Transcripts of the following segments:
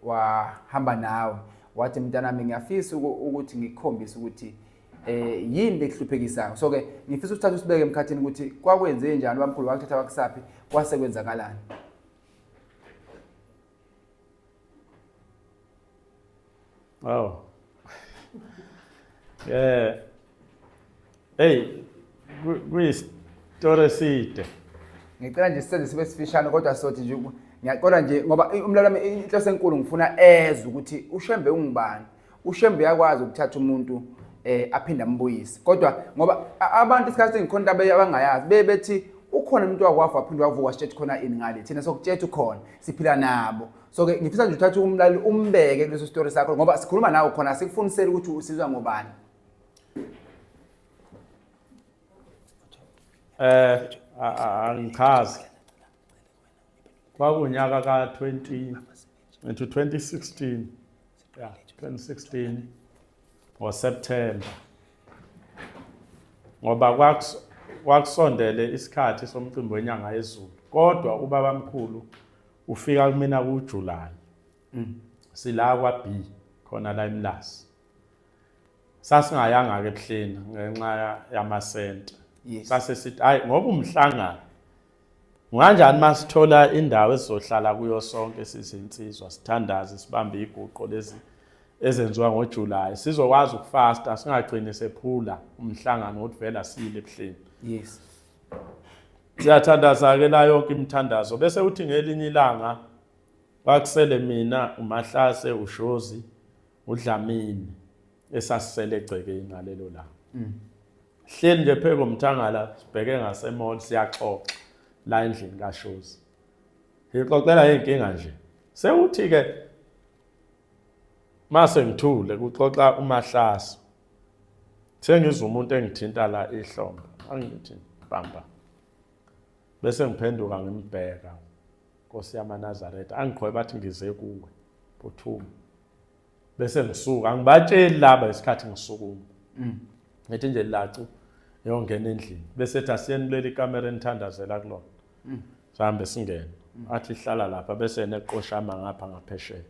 wahamba nawe wathi mntanami ngiyafisa ukuthi ngikukhombise ukuthi yini lekuhluphekisayo. So ke ngifisa ukuthatha usibeke emkhathini ukuthi kwakwenze njani bamkhulu wakuthatha wakusaphi kwasekwenzakalani. Oh. Hey, kuyistori eside. Ngicela nje sisenze sibe sifishane kodwa sothi nje ngiyaqola nje ngoba umlalo wami inhloso enkulu ngifuna eze ukuthi uShembe ungubani. uShembe yakwazi ukuthatha umuntu aphinda ambuyise. Kodwa ngoba abantu isikhathi ngikhona abangayazi bebethi ukhona umuntu wakwafa waphinda wavuka sithethe khona ini ngale thina sokuthetha ukhona siphila nabo. So ke ngifisa nje uthathe umlali umbeke kuleso story sakho ngoba sikhuluma nawe khona sikufunisela ukuthi usizwa ngobani. Angikhazi. Kwakunyaka ka 2016. Yeah, 2016 or September. Ngoba kwakusondele isikhathi somcimbi wenyanga yezulu. Kodwa ubaba mkhulu ufika kumina kuJuly. Sila kwa B khona la eMlazi. Sasingayanga ke ebuhleni ngenxa yamasenta. Sase sithi hayi ngoba umhlangano unganjani masithola indawo esizohlala kuyo sonke sizinsizwa sithandaze sibambe iguqo lezi ezenziwa ngoJuly sizokwazi ukufasta singagcini sephula umhlangano ukuthi vela sile ebuhleni. Yes. Siyathandaza ke la yonke imithandazo bese uthi ngelinye ilanga bakusele mina uMahlase uShozi uDlamini esasisele egcekeni ngalelo langa. Hleli nje pheko umthangala sibheke ngasemall siyaxoxa la endlini kaShozi. Ngixoxela inkinga nje. Sewuthi ke mase ngithule kuxoxa uMahlase. Sengizwa umuntu engithinta la ihlombe. Angithi bamba. Bese ngiphenduka ngimbheka. Nkosi yamaNazaretha angikhoye bathi ngize kuwe. Phuthuma. Bese ngisuka ngibatsheli laba isikhathi ngisukuma. Ngithi nje lacu yongena endlini bese ethi asiyenileli ikamera enithandazela kulona. Sihambe singena. Athi hlala lapha bese neqoshama ngapha ngaphesheya.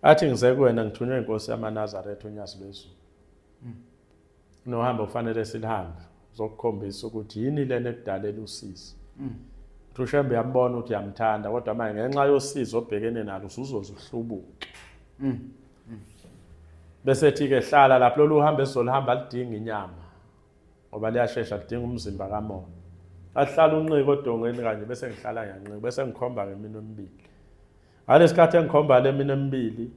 Athi ngize kuwena ngithunywe inkosi yamaNazaretha uNyazi lwezulu. Nohamba ufanele silihambe uzokukhombisa ukuthi yini lena ekudalela usizo. uShembe yambona ukuthi yamthanda kodwa manje ngenxa yosizo obhekene nalo usuzoze uhlubuke. Bese ethi ke hlala lapho lolu uhambe ezolihamba lidinga inyama ngoba liyashesha lidinga umzimba kamoya. Ahlala unqike odongweni kanje bese ngihlala ngiyanqike bese ngikhomba ngemino emibili. Ngalesikhathi engikhomba le mina emibili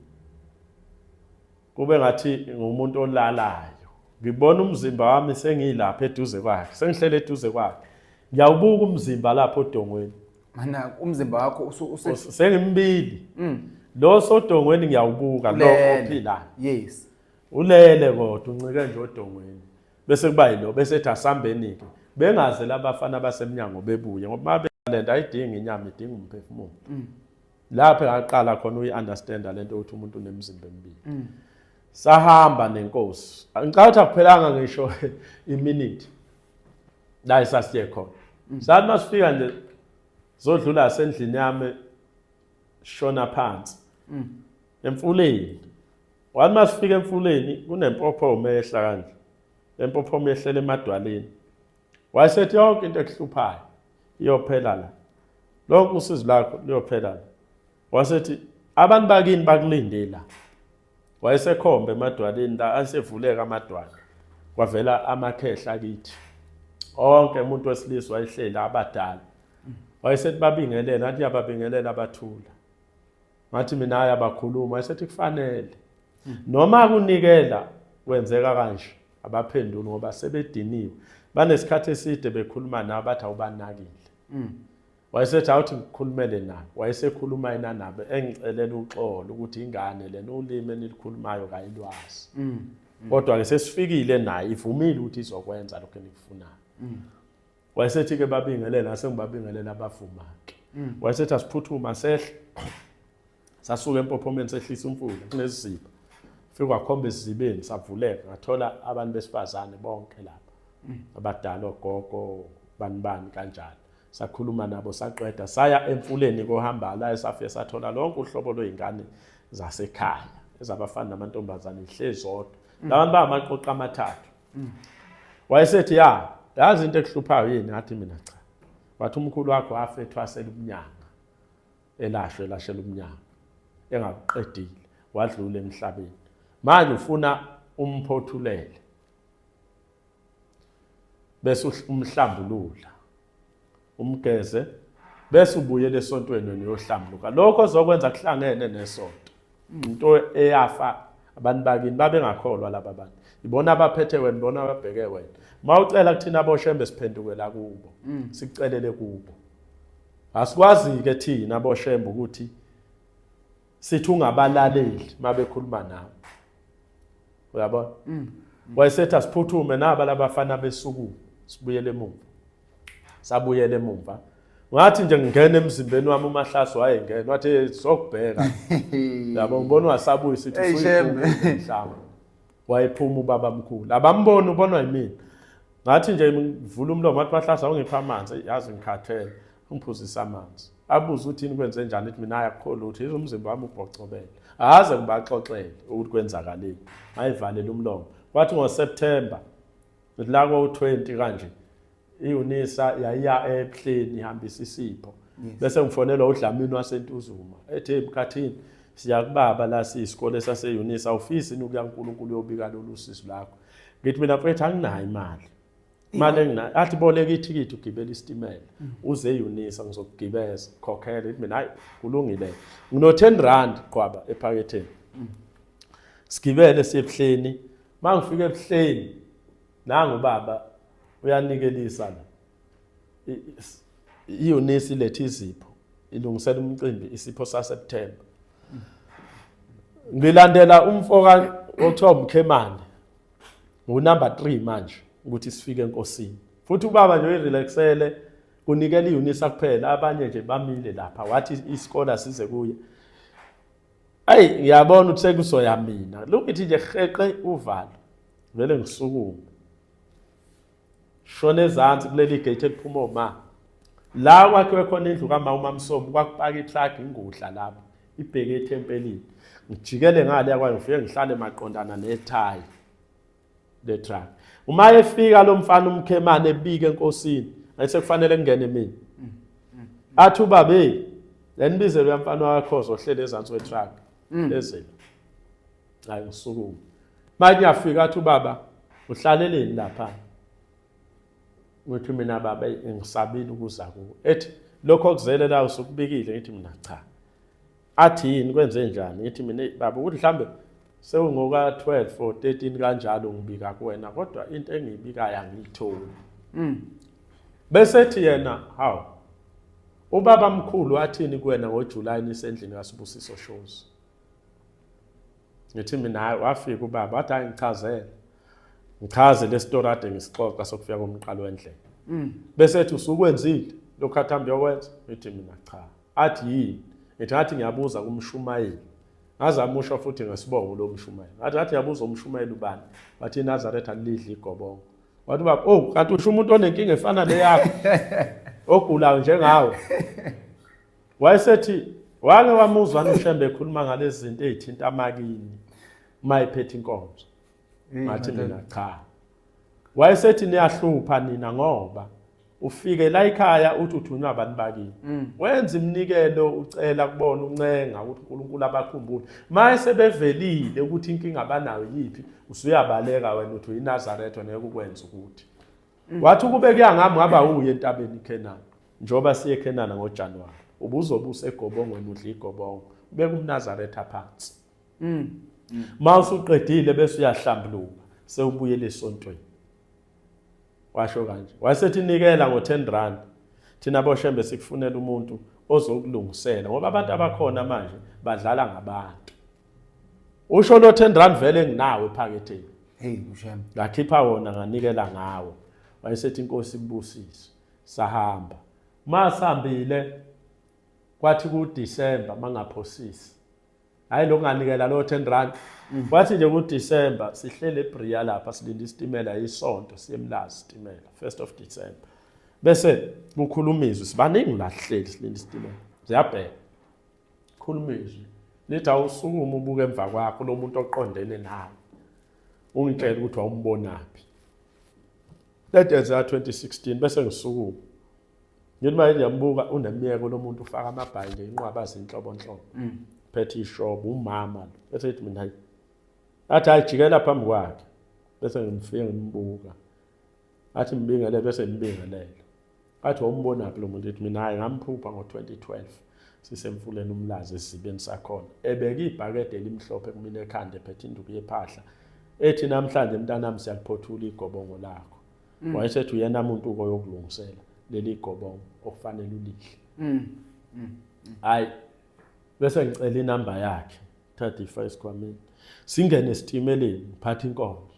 kube ngathi ngumuntu olalayo. Ngibona umzimba wami sengilapha eduze kwakhe. Sengihlele eduze kwakhe. Ngiyawubuka umzimba lapho odongweni. Mana umzimba wakho sengimibili. Lo sodongweni ngiyawubuka lo ophilayo. Yes. Ulele kodwa uncike nje odongweni. Bese kuba yilo bese ethi asambeni ke. Bengaze labafana basemnyango bebuye ngoba lento ayidinga inyama idinga umphefumulo. Lapho ngaqala khona uyiunderstand lento ukuthi umuntu unemizimba emibili. Sahamba nenkosi. Ngicathi akuphelanga ngisho iminute. La isasiye khona. Sathi masifika nje zodlula sendlini yami shona phansi. Emfuleni. Wathi masifika emfuleni kunempophomo ehla kanje. Empophomo ehlela emadwaleni. Wayesethi yonke into ekuhluphayo iyophela la. Lonke usizo lakho liyophela la. Wasethi abantu bakini bakulindela. Wayesekhombe emadwaleni la asevuleka amadwala. Kwavela amakhehla kithi. Onke umuntu wesilisa wayehlela abadala. Wayesethi babingelela athi yababingelela abathula. Ngathi mina ayabakhuluma wayesethi kufanele. Noma kunikela kwenzeka kanje abaphenduli ngoba sebediniwe. Banesikhathi eside bekhuluma nabo bathi awubanakile. Wayesethi awuthi ngikhulumele nawe. Wayesekhuluma yena nabo engicelela uxolo ukuthi ingane lena ulimi enilikhulumayo kayilwazi. Kodwa ke sesifikile naye ivumile ukuthi izokwenza lokho enikufunayo. Wayesethi ke babingelela sengibabingelela abavuma ke. Wayesethi asiphuthuma sehle. Sasuka empophomeni sehlisa umfula kuneziziba. Fika kwakhomba esizibeni savuleka ngathola abantu besifazane bonke lapha. Abadala ogogo banibani kanjalo. sakhuluma nabo saqeda saya emfuleni kohamba la esafike sathola lonke uhlobo lwezingane zasekhaya ezabafana namantombazane ihlezi zodwa labantu bamaqoqa amathathu wayesethi yazi into ekuhluphayo yini ngathi mina cha wathi umkhulu wakho afa ethwasela umnyanga elashela umnyanga engakuqedile wadlula emhlabeni manje ufuna umphothulele bese umhlambulula umgeze bese ubuyele esontweni niyohlambuluka lokho zokwenza kuhlangene nesonto into eyafa abantu bakini babengakholwa laba bantu ibona abaphethe wena ibona ababheke wena mawucela kuthina boshembe siphenduke la kubo sicelele kubo asikwazi ke thina boshembe ukuthi sithi ungabalaleli mabekhuluma nawe uyabona wayesethi asiphuthume naba labafana besuku sibuyele emuva sabuyele emuva ngathi nje ngingena emzimbeni wami uMahlasi wayengena wathi sokubheka yabo ngibona wasabuya sithi uyihlamba wayephuma ubaba mkhulu abambona ubonwa yimina ngathi nje ngivula umlomo wathi Mahlasi awungipha amanzi yazi ngikhathele ungiphuzisa amanzi abuza uthini kwenze njani ethi mina ayakholwa ukuthi izomzimba wami ubhocobele aze ngibaxoxele ukuthi kwenzakaleni ayivalela umlomo wathi ngoSeptember la ko20 kanje iUnisa yayiya ePhleni ihambisa isipho bese ngifonelwa uDlamini waseNtuzuma ethi emkhathini siyakubaba la siyisikole saseUnisa ufisi ukuya uNkulunkulu uyobika lolu sizo lakho ngithi mina mfethu anginayo imali enginayo athi boleka ithikithi ugibela isitimela uze eUnisa ngizokugibeza khokhela ithi mina hayi kulungile ngino 10 rand qwaba ephaketheni sigibele siyePhleni mangifika ePhleni nangu baba uyanikelisa la iUnisa ilethe izipho ilungisela umcimbi isipho saSeptember ngilandela umfoka othiwa uMkhemane unumber 3 manje ukuthi sifike enkosini futhi ubaba nje uyirelaxele kunikela iUnisa kuphela abanye nje bamile lapha wathi isikole size kuye ayi ngiyabona ukuthi sekusoya mina lokuthi nje heqe uvalo vele ngisukume shone ezantsi kuleli gate eliphuma oma la kwakhe khona indlu kaMamSomo kwakupaka itrug ingudla lapha ibheke ethempelini ngijikele ngale yakwayo ngifike ngihlale maqondana nethayi le truck uma efika lo mfana uMkhemane ebike enkosini ayise kufanele ngene mina athi ubabe lenibizelo yamfana wakho ohlele ezantsi kwetrug ezela hayi ngisukume manje yafika athi ubaba uhlaleleni lapha ngithi mina baba ngisabile ukuza kuwe ethi lokho kuzele la usukubikile ngithi mina cha athi yini kwenze njani ngithi mina baba ukuthi mhlambe sewungoka 12 or 13 kanjalo ngibika kuwena kodwa into engiyibikayo angiyitholi bese ethi yena hawu ubaba mkhulu wathini kuwena ngoJuly nisendlini kaSibusiso shows ngithi mina wafika ubaba wathi angichazele ngichaze le story ade ngisixoxa sokufika komqalo wendlela bese ethi usukwenzile lokho athambe yokwenza ngithi mina cha athi yini ethi ngiyabuza kumshumayeli ngazamusha futhi ngesibongo lo mshumayeli athi yabuza umshumayeli ubani wathi iNazaretha lidla igobongo wathi baba kanti usho umuntu onenkinga efana le yakho ogulayo njengawe wayesethi wake wamuzwa uShembe ekhuluma ngalezi zinto ezithinta amakini mayiphethe inkonzo ngathi mina cha wayesethi niyahlupha nina ngoba ufike la ekhaya uthi uthunywa abantu bakini wenza iminikelo ucela kubona uncenga ukuthi uNkulunkulu abakhumbule maye sebevelile ukuthi inkinga abanayo yipi usuyabaleka wena uthi iNazaretha ngeke ukwenza ukuthi wathi kube kuyangami ngaba uye entabeni iKenani njoba siye eKenani ngoJanuary ubuzobuse egobongweni udla igobongo ubeka uNazaretha phansi mawusuqedile bese uyahlambuluka sewubuyele esontweni washo kanje wasethi nikela ngo10 rand thina boShembe sikufunela umuntu ozokulungisela ngoba abantu abakhona manje badlala ngabantu usho lo 10 rand vele nginawe ephaketheni hey uShembe ngakhipha wona nganikela ngawo wayesethi inkosi kubusise sahamba masihambile kwathi kuDisemba mangaphosisi hayi lo nganikela lo 10 rand wathi nje kuDisemba sihlele eBria lapha silinda isitimela isonto siyemlazi isitimela 1st of December bese kukhulumizwe sibaningi la hleli silinde isitimela ziyabheka khulumizwe lithi awusukuma ubuke emva kwakho lo muntu oqondene nawe ungitshela ukuthi awumbonaphi lethenza 2016 bese ngisukuma ngithi manje ngiyambuka unemiyeko lo muntu ufaka amabhayile inqwaba zinhlobonhlobo phethe ishobo umama lo bese ethi mina athi ajikela phambi kwakhe bese ngimfike ngimbuka athi mbingelele bese ngimbingelele athi wawumbonaphi lo muntu ethi mina hayi ngamphupha ngo2012 sisemfuleni umlazi esibeni sakhona ebeka ibhakede elimhlophe kumina ekhanda ephethe induku yephahla ethi namhlanje mntanami siyakuphothula igobongo lakho wayesethi uyena umuntu koyokulungisela leli gobongo okufanele ulihle hayi bese ngicela inamba yakhe 31 kwamini singene esitimeleni ngiphatha inkonzo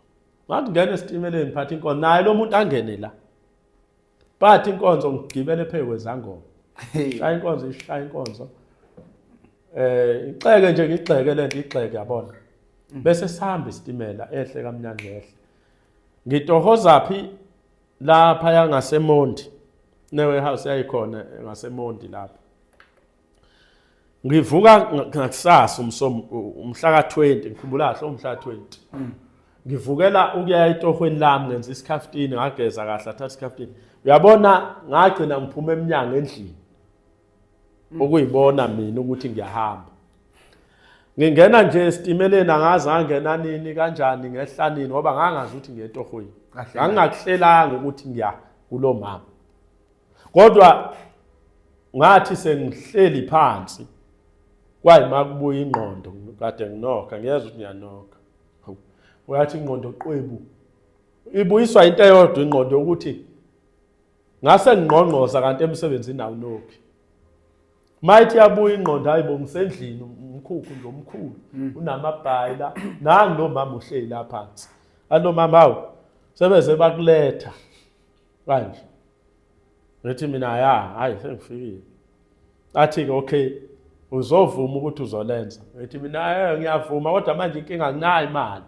ngathi ngene esitimeleni ngiphatha inkonzo naye lo muntu angene la phatha inkonzo ngigibele phezu kwezangoma shaya inkonzo ishaya inkonzo ixeke nje ngigxeke lento igxeke yabona bese sihamba isitimela ehle kamnyama ehle ngitohoza phi lapha yangaseMondi newarehouse yayikhona ngaseMondi lapha ngivuka ngakusasa umhla ka20 ngikhumbula kahle umhla ka20 ngivukela ukuya etohweni lami ngenza isikhaftini ngageza kahle athatha isikhaftini uyabona ngagcina ngiphuma eminyango endlini ukuyibona mina ukuthi ngiyahamba ngingena nje esitimeleni angazi angena nini kanjani ngehlanini ngoba ngangazi ukuthi ngiye etohweni ngangakuhlelanga ukuthi ngiya kulo mama kodwa ngathi sengihleli phansi kwayima kubuya ingqondo kade nginoka ngiyeza ukuthi ngiyanoka uyathi ingqondo qwebu ibuyiswa into eyodwa ingqondo ukuthi ngase ngqongqoza kanti emsebenzini nawo noki mayithi yabuya ingqondo hayibo ngisendlini umkhukhu nje omkhulu unamabhayi la nangi lo mama uhleli la phansi alo mama hawu sebeze bakuletha kanje ngithi mina hayi sengifikile athi ke okay uzovuma ukuthi uzolenza ngithi mina ngiyavuma kodwa manje inkinga anginayo imali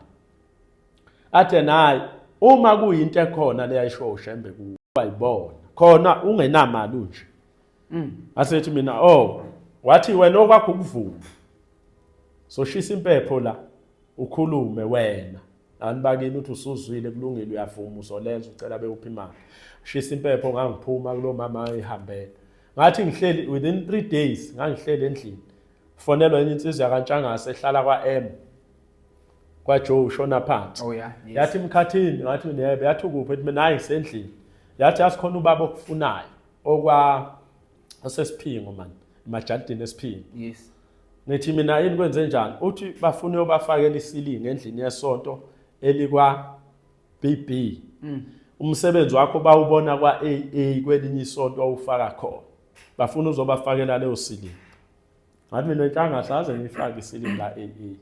athe nayi uma kuyinto ekhona leyayisho ushembe kubayibona khona ungenamali nje asethi mina wathi wena okwakho ukuvuma so shisa impepho la ukhulume wena anibakini uthi usuzwile kulungile uyavuma uzolenza ucela bekuphi imali shisa impepho ngangiphuma kulo mama ayihambela ngathi ngihleli within 3 days ngangihleli endlini fonelwa enye insizwa kaNtshangase ehlala kwaM kwaJoe ushona phansi yathi emkhathini ngathi mina yebo yathi ukuphi ethi mina hayi ngisendlini yathi asikhona ubaba okufunayo okwa asesiphingo man emajardini esiphingo nithi mina yini kwenze njani uthi bafuna uyobafakela isilingi endlini yesonto elikwa BB umsebenzi wakho bawubona kwa AA kwelinye isonto awufaka khona bafuna uzobafakela leyo silingi ngathi mina Ntshangase aze ngifake isilingi la AA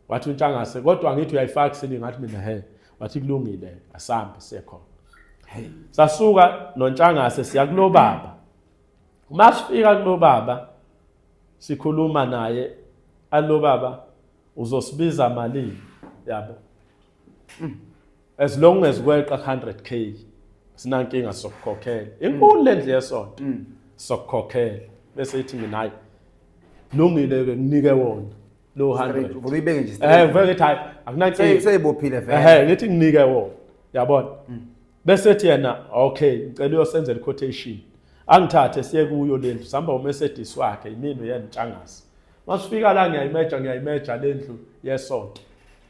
wathi Ntshangase kodwa ngithi uyayifaka isilingi ngathi mina wathi kulungile asambe sekhona sasuka noNtshangase siya kulo baba uma sifika kulo baba sikhuluma naye alo baba uzosibiza malini yabo as long as kweqa 100k sinankinga sokukhokhela inkulu lendle yesonto sokukhokhela bese ithi mina hayi lungile ke nginike wona lo 100 uyibeke nje vele ethi hayi akunankinga seyibophile vele ngithi nginike wona yabona bese ethi yena okay ngicela uyosenzela quotation angithathe siye kuyo lendlu sihamba uMercedes wakhe yimini uyena Ntshangase masifika la ngiyayimeja lendlu yesonto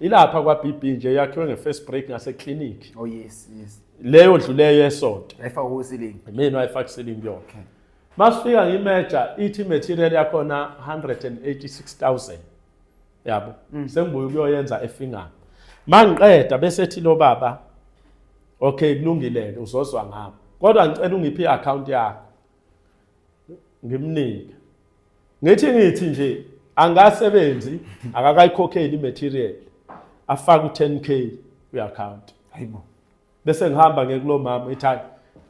ilapha kwa BB nje yakhiwe ngefirst break ngase clinic yes leyo ndlu leyo yesonto ayifaka usilingi mina ayifaka isilingi yonke masifika ngimeja ithi material yakhona 186,000 yabo sengibuye ukuyoyenza efingana mangiqeda bese ethi lo baba okay kulungile uzozwa ngapha kodwa ngicela ungiphi iaccount yakho ngimnike ngithi nje angasebenzi akakayikhokheli imaterial afaka u10k kwiaccount hayibo bese ngihamba ngekulo mama ethi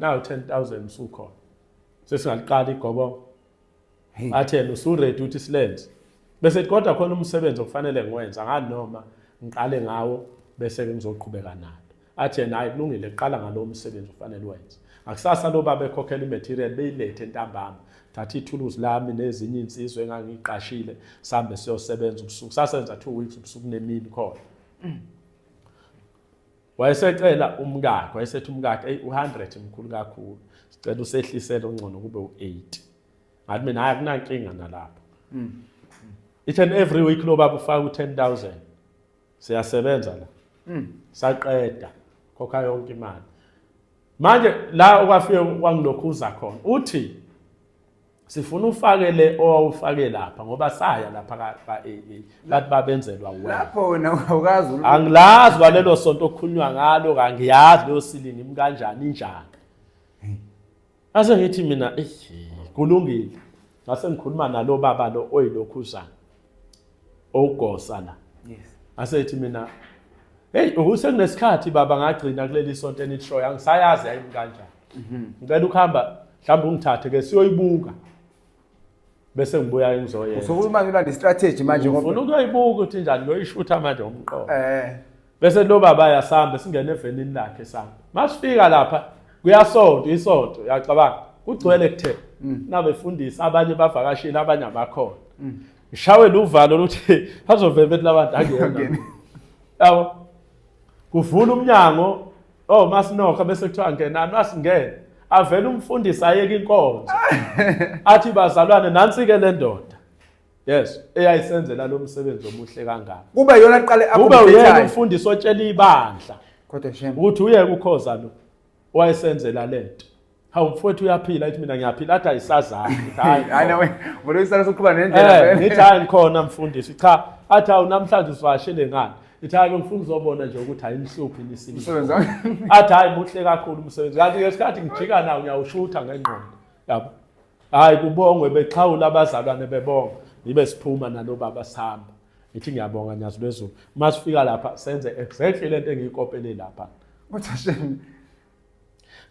nayo 10,000 usukhona sesingaliqala igobo athi yena usuready uthi silenze bese kodwa khona umsebenzi okufanele ngiwenza ngani noma ngiqale ngawo bese ke ngizoqhubeka nalo athi yena hayi kulungile qala ngalo umsebenzi ufanele wenze akusasa lo baba ekhokhela imaterial beyilethe entambama thatha ithuluzi lami nezinye insizwe engangiqashile sambe siyosebenza ubusuku sasenza 2 weeks ubusuku nemini khona wayesecela umkakhe wayesethi umkakhe u100 mkhulu kakhulu sicela usehlisele ongcono kube u8 ngathi mina hayi kunankinga nalapho each and every week lo baba ufaka u10000 siyasebenza la saqeda khokha yonke imali manje la okwafike kwangilokhuza khona uthi sifuna ufakele owawufake lapha ngoba saya lapha ka bathi babenzelwa wena lapho wena awukazi angilazi walelo sonto okukhulunywa ngalo kangiyazi leyo silingi imkanjani injani ase ngithi mina kulungile ngase ngikhuluma nalo baba lo oyilokhuzana ogosa la yes asethi mina hey ukusenesikhathi baba ngagcina kuleli sonto enitro yangisayazi yayi imkanjani ngicela ukuhamba mhlawumbe ungithathe ke siyoyibuka bese ngibuya ngizoyenza usokhuluma ngilanda strategy manje ngoba ufuna ukuyibuka ukuthi njani ngoyishutha manje umqobo bese lo baba yasamba singene evenini lakhe samba masifika lapha kuyasonto isonto uyacabanga kugcwele kuthe nabefundisa abanye bavakashile abanye abakhona ishawe luvalo luthi bazoveve labantu angena yabo kuvula umnyango masinokha bese kuthiwa ngenani masingene avela umfundisi ayeke inkonzo athi bazalwane nansi ke le ndoda yes eyayisenzela lo msebenzi omuhle kangaka kube yona aqale kube uyena umfundisi otshela ibandla kodwa shame ukuthi uyeke ukhoza lo wayesenzela lento hawu mfowethu uyaphila athi mina ngiyaphila athi ayisazana hayi nawe ngoba isala sokuqhuba nendlela vele ngithi hayi ngikhona mfundisi cha athi awu namhlanje sivashele ngani ithi hayi ngifuna ukuzobona nje ukuthi ayimhluphi umsebenzi athi hayi muhle kakhulu umsebenzi kanti ngesikhathi ngijika nawo ngiyawushutha ngengqondo yabo hayi kubongwe bexhawula abazalwane bebonga nibe siphuma nalo baba sihamba ithi ngiyabonga nyazi lwezulu masifika lapha senze exactly lento engiyikopele lapha kodwa shame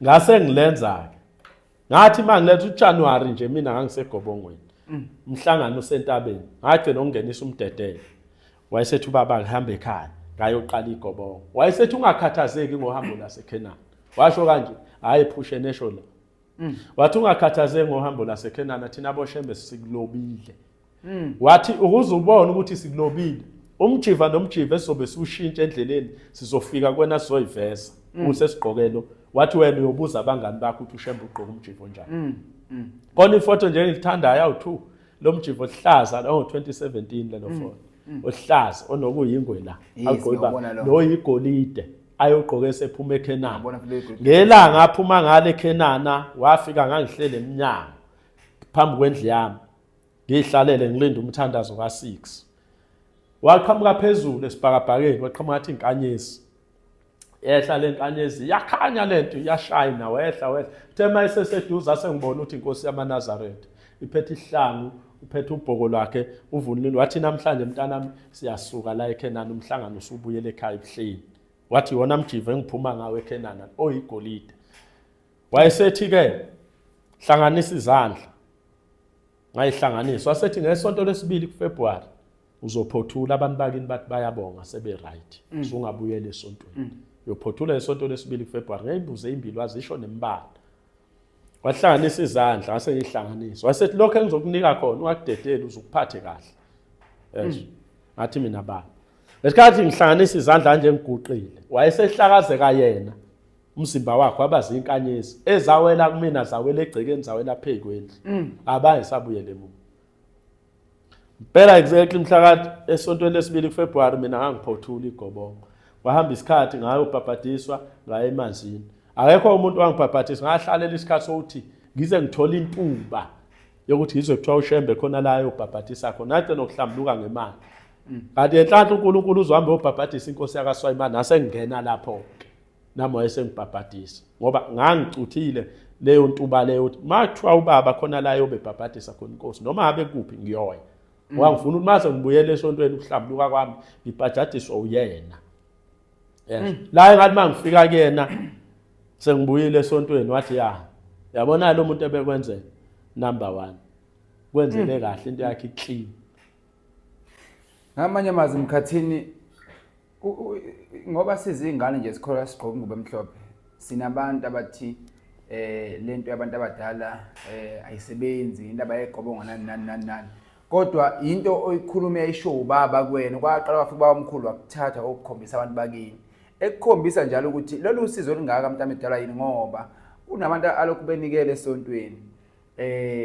ngase ngilenza ke ngathi mangiletha uJanuary nje mina ngangisegobongweni umhlangano usentabeni ngagcina ukungenisa umdedele wayesethi ubaba ngihambe ekhaya ngayoqala igobongo wayesethi ungakhathazeki ngohambo laseKenani washo kanje hayi phushe nesho la wathi ungakhathazeki ngohambo laseKenani thina boshembe sikulobile wathi ukuze ubone ukuthi sikulobile umjiva nomjiva esobe siushintsha endleleni sizofika kwena sizoyiveza usesigqokelo wathi wena uyobuza abangani bakho ukuthi ushembe ugqoka umjivo njani kona ifoto nje engithandayo awu2 lo mjivo ohlaza lo 2017 lelo foto ohlaza onokuyingwe la agqoka lo yigolide ayogqoka esephuma eKenani ngelanga aphuma ngale eKenana wafika ngangihlele eminyango phambi kwendlu yami ngihlalele ngilinda umthandazo ka6 waqhamuka phezulu esibhakabhakeni waqhamuka athi inkanyezi ehla lenkanyezi yakhanya lento yashayina wehla thema iseseduza sengibona ukuthi inkosi yamaNazaretha iphethe ihlangu uphethe ubhoko lwakhe uvunulile wathi namhlanje mntanami siyasuka la eKenani umhlangano usubuyele ekhaya ebuhleni wathi wona mjiva engiphuma ngawe eKenani oyigolide wayesethi ke hlanganisa izandla ngayihlanganisa wasethi ngesonto lesibili kuFebruary uzophothula abantu bakini bathi bayabonga sebe right usungabuyele esontweni uyophothula isonto lesibili kuFebruary ngeyimbuze ezimbili wazisho nembala wahlanganisa izandla ngase ngihlanganisa wasethi lokho engizokunika khona ungakudedeli uzukuphathe kahle yes ngathi mina baba lesikhathi ngihlanganisa izandla nje ngiguqile wayesehlakazeka yena umzimba wakhe wabaza inkanyezi ezawela kumina zawela egcekeni zawela phekwendlu abaye sabuyele emuva phela exactly mhla esontweni lesibili kuFebruary mina ngangiphothula igobongo wahamba isikhathi ngayo ubhabhadiswa ngaye emanzini akekho umuntu wangibhabhadisa ngahlalela isikhathi sokuthi ngize ngithola intuba yokuthi ngizwe kuthiwa ushembe khona la yobhabhadisa khona nathi nokuhlambuluka ngemali kanti enhlanhla uNkulunkulu uzohamba ubhabhadisa inkosi yakaSwayimani nase ngena lapho ke nami wayesengibhabhadisa ngoba ngangicuthile leyo ntuba leyo makuthiwa ubaba khona la yobebhabhadisa khona inkosi noma habe kuphi ngiyoya wangifuna ukuthi mase ngibuyele esontweni ukuhlambuluka kwami ngibhajadiswa uyena yes la engathi mangifika kuyena sengibuyile esontweni wathi yabona lo muntu ebekwenzela number 1 kwenzele kahle into yakhe clean ngamanye amazwi mkhathini ngoba sizingane nje sikhola sigqoka ingubo emhlophe sinabantu abathi lento yabantu abadala ayisebenzi indaba yegqobongo nani kodwa into oyikhulume ayisho ubaba kuwena kwaqala wafika bawomkhulu wakuthatha ukukhombisa abantu bakini ekukhombisa njalo ukuthi lolu usizo olungaka mntana edala yini ngoba kunabantu alokhu benikele esontweni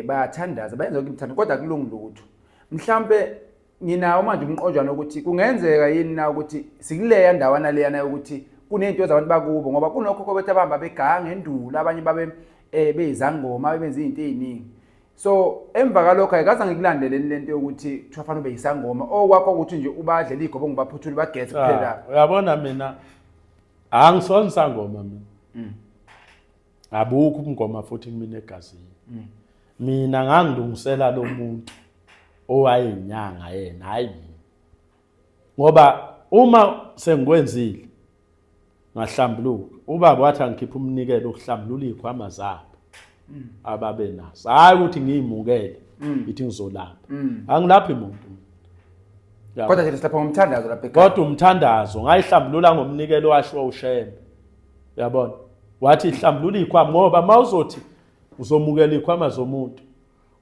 bayathandaza bayenza ukimthanda kodwa kulungu lutho mhlambe nginawo manje umqonjwana ukuthi kungenzeka yini na ukuthi sikuleya ndawana leya na ukuthi kunento zabantu bakubo ngoba kunokhokho bethu abahamba beganga endula abanye babe beyizangoma benza izinto eziningi so emva kalokho ayikaza ngikulandeleni lento yokuthi kufanele ube yisangoma okwakho ukuthi nje ubadlela igobo ngibaphuthula bagetse kuphela uyabona mina angisona sangoma mina abukho ubungoma futhi kumina egazini mina ngangilungisela lo muntu owayenyanga yena hayi ngoba uma sengikwenzile ngahlambuluka ubaba wathi angikhipha umnikelo ukuhlambulula ikhwama zabo ababe nazo hayi ukuthi ngiyimukele ithi ngizolapha angilaphi umuntu kodwa nje silapha ngomthandazo lapha kodwa umthandazo ngayihlambulula ngomnikelo washiwa ushembe uyabona wathi ihlambulula ikhwama ngoba mawuzothi uzomukela ikhwama zomuntu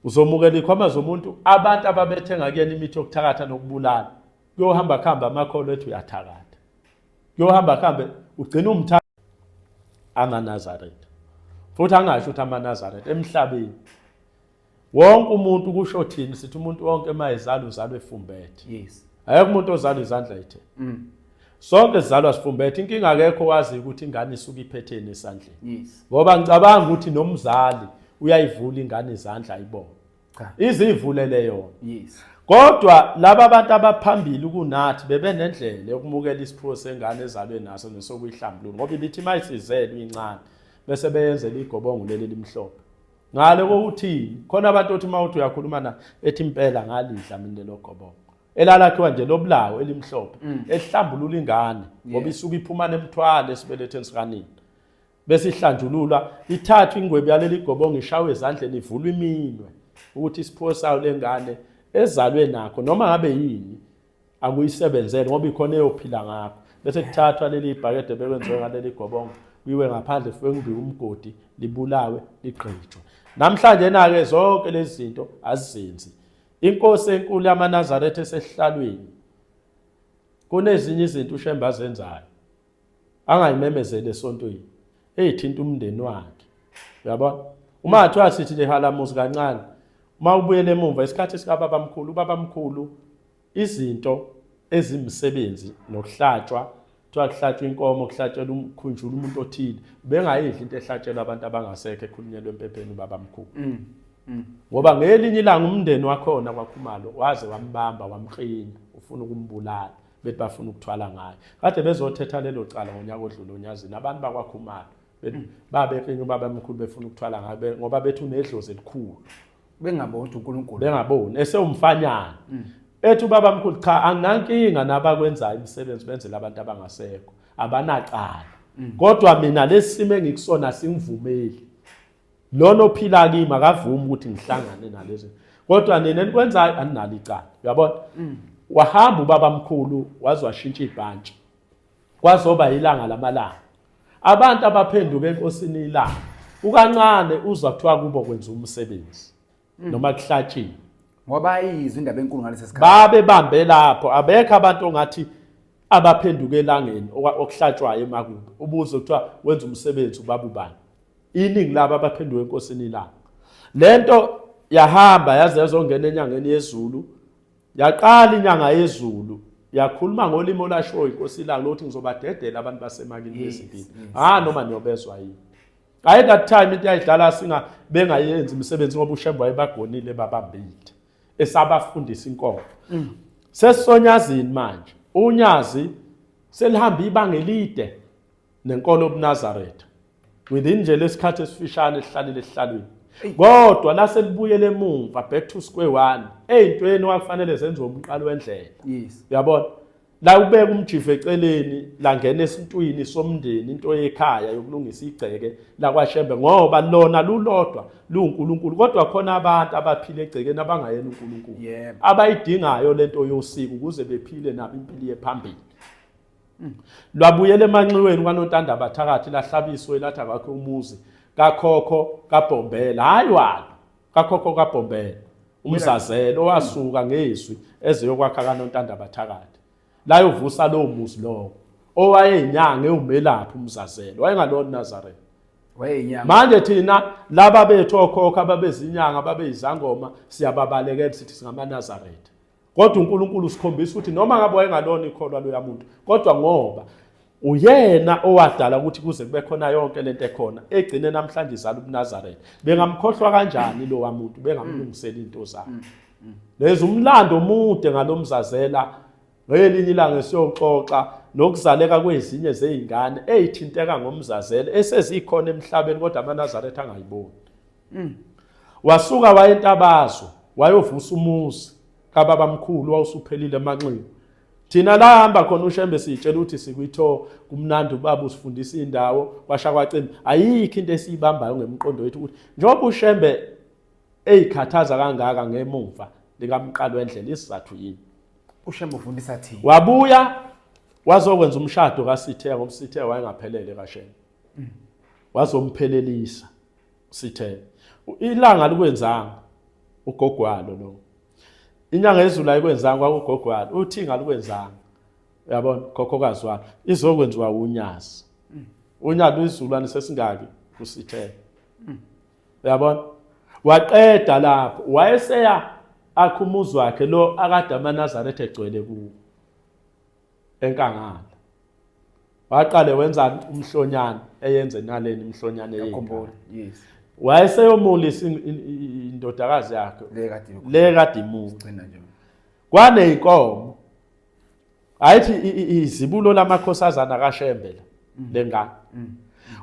uzomukela ikhwama zomuntu abantu ababethenga kuyena imithi yokuthakatha nokubulala kuyohamba khamba amakholo ethu uyathakatha kuyohamba khambe ugcina umthanda amaNazaretha futhi angasho ukuthi amaNazaretha emhlabeni wonke umuntu kusho thini sithi umuntu wonke emayizalo uzalwe efumbethe yes ayekho umuntu ozalwa izandla ethe sonke sizalwa sifumbethe inkinga akekho wazi ukuthi ingane isuka iphetheni esandleni yes ngoba ngicabanga ukuthi nomzali uyayivula ingane izandla ayibone izivulele yona yes kodwa laba abantu abaphambili kunathi bebenendlela yokumukela isipho sengane ezalwe naso nesokuyihlambulula ngoba ibithi mayisizele incane bese beyenzela igobongo leli limhlophe ngale kokuthi khona abantu othi mawuthi uyakhuluma na ethi impela ngalidla mina lelo gobongo elalakhiwa nje lobulawo elimhlophe ehlambulula ingane ngoba isuka iphuma nemthwalo esibeletheni sikanini bese ihlanjululwa ithathwa ingwebu yaleli gobongo ishawe ezandleni ivulwa iminwe ukuthi isipho sayo lengane ezalwe nakho noma ngabe yini akuyisebenzele ngoba ikhona eyophila ngakho bese kuthathwa leli ibhakede bekwenziwe ngaleli gobongo kuyiwe ngaphandle fengbi umgodi libulawe ligqitshwe namhlanje na-ke zonke lezi zinto azizenzi inkosi enkulu yamaNazaretha esehlalweni kunezinye izinto ushembe azenzayo angayimemezele esontweni eyithinta umndeni wakhe uyabona uma athiwa sithi nje halamuzi kancane uma ubuyele emuva isikhathi sikababamkhulu ubabamkhulu izinto ezimsebenzi nokuhlatshwa kuthiwa kuhlatshwa inkomo kuhlatshelwa umkhunjula umuntu othile bengayidli into ehlatshelwa abantu abangasekho ekhulunyelwe empepheni ubabamkhulu ngoba ngelinye ilanga umndeni wakhona kwaKhumalo waze wambamba wamqina ufuna ukumbulala bethi bafuna ukuthwala ngayo kade bezothetha lelo cala ngonyaka odlule onyazini abantu bakwaKhumalo babeqina ubabamkhulu befuna ukuthwala ngayo ngoba bethu unedlozi elikhulu bengaboni uNkulunkulu bengaboni esewumfanyana ethi ubabamkhulu cha anginankinga nabakwenzayo imisebenzi benzela abantu abangasekho abanaqala kodwa mina lesimo engikusona singivumeli lona ophila kimi akavumi ukuthi ngihlangane nalezi kodwa nina enikwenzayo aninalo icala uyabona wahamba ubabamkhulu wazwashintsha ibhantshi kwazoba ilanga lamalanga abantu abaphenduka enkosini ilanga ukancane uzwa kuthiwa kubo kwenza umsebenzi noma kuhlatshiwe ngoba izwi indaba enkulu ngalesi sikhathi babe bambe lapho abekho abantu ongathi abaphenduka elangeni okuhlatshwayo emakubo ubuzo kuthiwa wenza umsebenzi ubaba ubani iningi labo abaphenduka enkosini ilanga lento yahamba yaze yazongena enyangeni yezulu yaqala inyanga yezulu yakhuluma ngolimo lasho inkosi ilanga lokuthi ngizobadedela abantu basemakini bezimpilo noma niyobezwa yini ayi that time into yayidlala singa bengayenzi imisebenzi ngoba ushembe wayebagonile babambile esabafundisa inkonzo sesonyazini manje unyazi selihamba ibanga elide nenkolo obuNazaretha within nje lesikhathi esifishane esihlalile esihlalweni kodwa la selibuyele emuva back to square one ezintweni wakufanele zenziwe umqalo wendlela yes uyabona la ubeka umjivo eceleni la ngena esintwini somndeni into yekhaya yokulungisa igceke la kwaShembe ngoba lona lulodwa luNkulunkulu kodwa khona abantu abaphile egcekeni abangayena uNkulunkulu abayidingayo lento yosiko ukuze bephile nabo impilo yephambili Lwabuyela emanxiweni kaNontanda Bathakathi lahlabiswe lathi akakho umuzi kakhokho kaBhombela hayi walo kakhokho kaBhombela umzazelo owasuka ngezwi eziyokwakha kaNontanda Bathakathi la yovusa lo muzi lo owayenyanga ewumelaphi umzazelo wayengalona Nazareth wayenyanga manje thina laba bethu okhokho ababezinyanga ababeyizangoma siyababalekela sithi singama Nazareth kodwa uNkulunkulu usikhombisa ukuthi noma ngabe wayengalona ikholwa lo yamuntu kodwa ngoba uyena owadala ukuthi kuze kube khona yonke lento ekhona egcine namhlanje izala uNazareth bengamkhohlwa kanjani lo wamuntu bengamlungisela into zakhe lezi umlando omude ngalomzazela ngelinye ilanga siyoxoxa nokuzaleka kwezinye zeingane ezithinteka ngomzazela esezikhona emhlabeni kodwa amaNazaretha angayiboni wasuka wayentabazwe wayovusa umuzi kababa mkhulu wawusuphelile emanxiwe thina la hamba khona uShembe sitshela ukuthi sikwitho kumnandi ubaba usifundisa indawo kwasha kwacimba ayikho into esiyibambayo ngemqondo wethu ukuthi njengoba uShembe eyikhathaza kangaka ngemuva likamqalo wendlela isizathu yini uShembe ufundisa thini wabuya wazokwenza umshado kaSitheka ngoba Sitheka wayengaphelele kaShembe wazomphelelisa Sitheka ilanga likwenzanga ugogwalo lo inyanga yezulu ayikwenzanga kwakugogwalo uthinga likwenzanga uyabona khokhokazi wakhe izokwenziwa unyazi unyalo izulwane sesingaki kuSitheka uyabona waqeda lapho wayeseya akhumuzi wakhe lo akade amaNazaretha egcwele kuwo enkangala waqale wenza umhlonyana eyenze naleni imhlonyana yakhombolo yes wayeseyomulisa indodakazi yakhe le kade imuzi gcina nje kwane inkomo ayithi izibulo lamakhosazana kaShembe lengane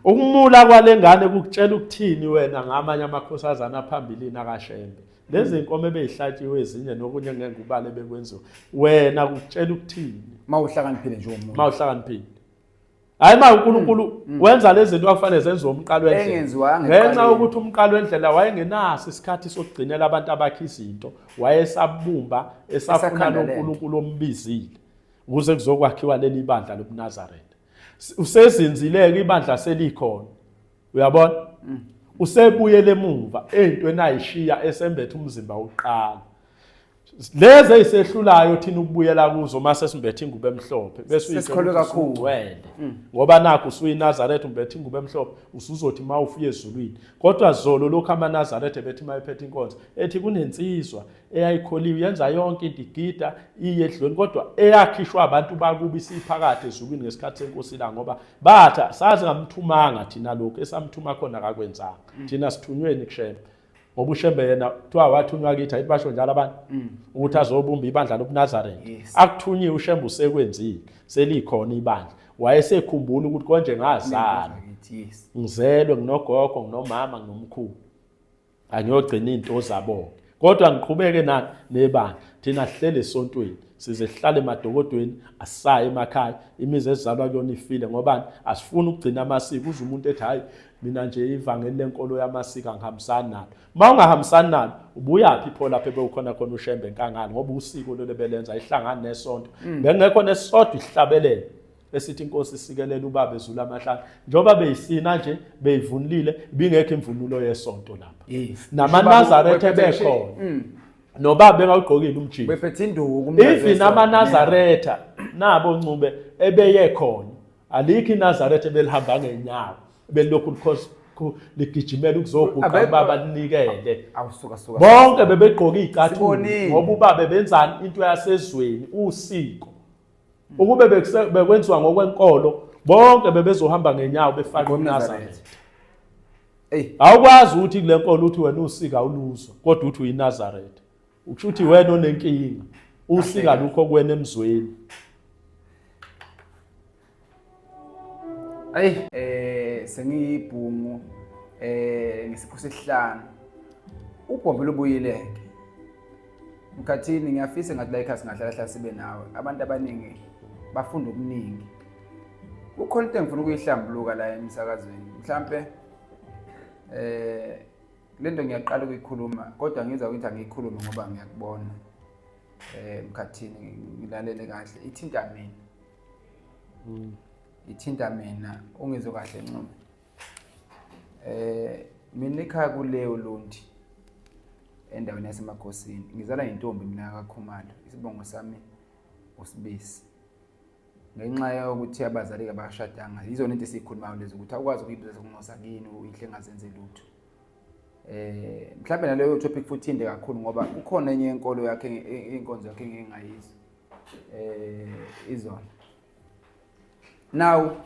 ukumula kwalengane kukutshela ukuthini wena ngamanye amakhosazana phambili akaShembe lezi inkomo ebeyihlatshiwe ezinye nokunye ngeke ubale bekwenziwa wena kukutshela ukuthini mawuhlakaniphile nje umuntu mawuhlakaniphile hayi ma uNkulunkulu wenza lezi zinto akufanele zenziwe umqalo wendlela engenziwanga ngenxa ukuthi umqalo wendlela wayengenaso isikhathi sokugcinela abantu abakhe izinto wayesabumba esafuna uNkulunkulu ombizile ukuze kuzokwakhiwa leli bandla lobuNazaretha usezinzileke ibandla selikhona uyabona usebuyele emuva entweni ayishiya esembethe umzimba wokuqala lezi ezisehlulayo thina ukubuyela kuzo mase simbethe ingubo emhlophe bese sesikholwe kakhulu wele ngoba nakho usuyiNazaretha umbethe ingubo emhlophe usuzothi mawufika ezulwini kodwa zolo lokho amaNazaretha bethi mayephethe inkonzo ethi kunensizwa eyayikholiwe yenza yonke into igida iyedlweni kodwa eyakhishwa abantu bakubi siphakathi ezulwini ngesikhathi senkosi la ngoba batha sazi ngamthumanga thina lokho esamthuma khona akakwenzanga thina sithunyweni kuShembe ngoba uShembe yena kuthiwa wathunywa kithi ayithi basho njalo abantu ukuthi azobumba ibandla lobuNazaretha akuthunyiwe uShembe usekwenzile selikhona ibandla wayesekhumbula ukuthi konje ngazana ngizelwe nginogogo nginomama nginomkhulu angiyogcina into zabo kodwa ngiqhubeke nebandla thina sihlele esontweni size sihlale emadokodweni asisaye emakhaya imizi ezizalwa kuyona ifile ngoba asifuni ukugcina amasiko uze umuntu ethi hayi mina nje ivangeli lenkolo yamasiko angihambisani nalo mawungahambisani nalo ubuyapi pho lapho bewukhona khona uShembe enkangala ngoba usiko lolebelenza ihlangana nesonto bengekho nesodwa ihlabelele esithi inkosi isikelela ubaba ezulu amahlanu njoba beyisina nje beyivunulile bingekho imvunulo yesonto lapha namaNazaretha bekhona nobaba engawugqokile umjini bephethe induku umnazareth if namaNazaretha nabo Ncube ebeye khona alikho iNazaretha belihamba ngenyawo belokhu ligijimela ukuzoguqa ubaba linikele awusuka bonke bebegqoka izicathulo ngoba ubaba benzani into yasezweni usiko ukube bekwenziwa ngokwenkolo bonke bebezohamba ngenyawo befaka iNazaretha awukwazi ukuthi kule nkolo uthi wena usika uluzwa kodwa uthi uyiNazaretha ukusho ukuthi wena onenkinga usika lukho kuwena emzweni sengiyibhungu ngesipho sesihlanu uBhombela ubuyileke mkhathini ngiyafisa ngathi la ikhasi ngahlala sibe nawe abantu abaningi bafunda okuningi ukhona into engifuna ukuyihlambuluka la emsakazweni mhlambe lento ngiyaqala ukuyikhuluma kodwa ngizwa ukuthi angiyikhulume ngoba ngiyakubona mkhathini ngilalele kahle ithinta mina ithinta mina ungizwe kahle Ncube. Mina ekhaya kuleyo Lundi endaweni yaseMagosini ngizala intombi mina kaKhumalo, isibongo sami uSibisi. Ngenxa yokuthi abazali abashadanga yizona into esikhulumayo lezi ukuthi akwazi ukuyibuza kungosa kini uyihle ngazenze lutho. Mhlawumbe naleyo topic futhi inde kakhulu ngoba ukhona enye inkolo yakhe inkonzo yakhe engingayizwa. Izona. Now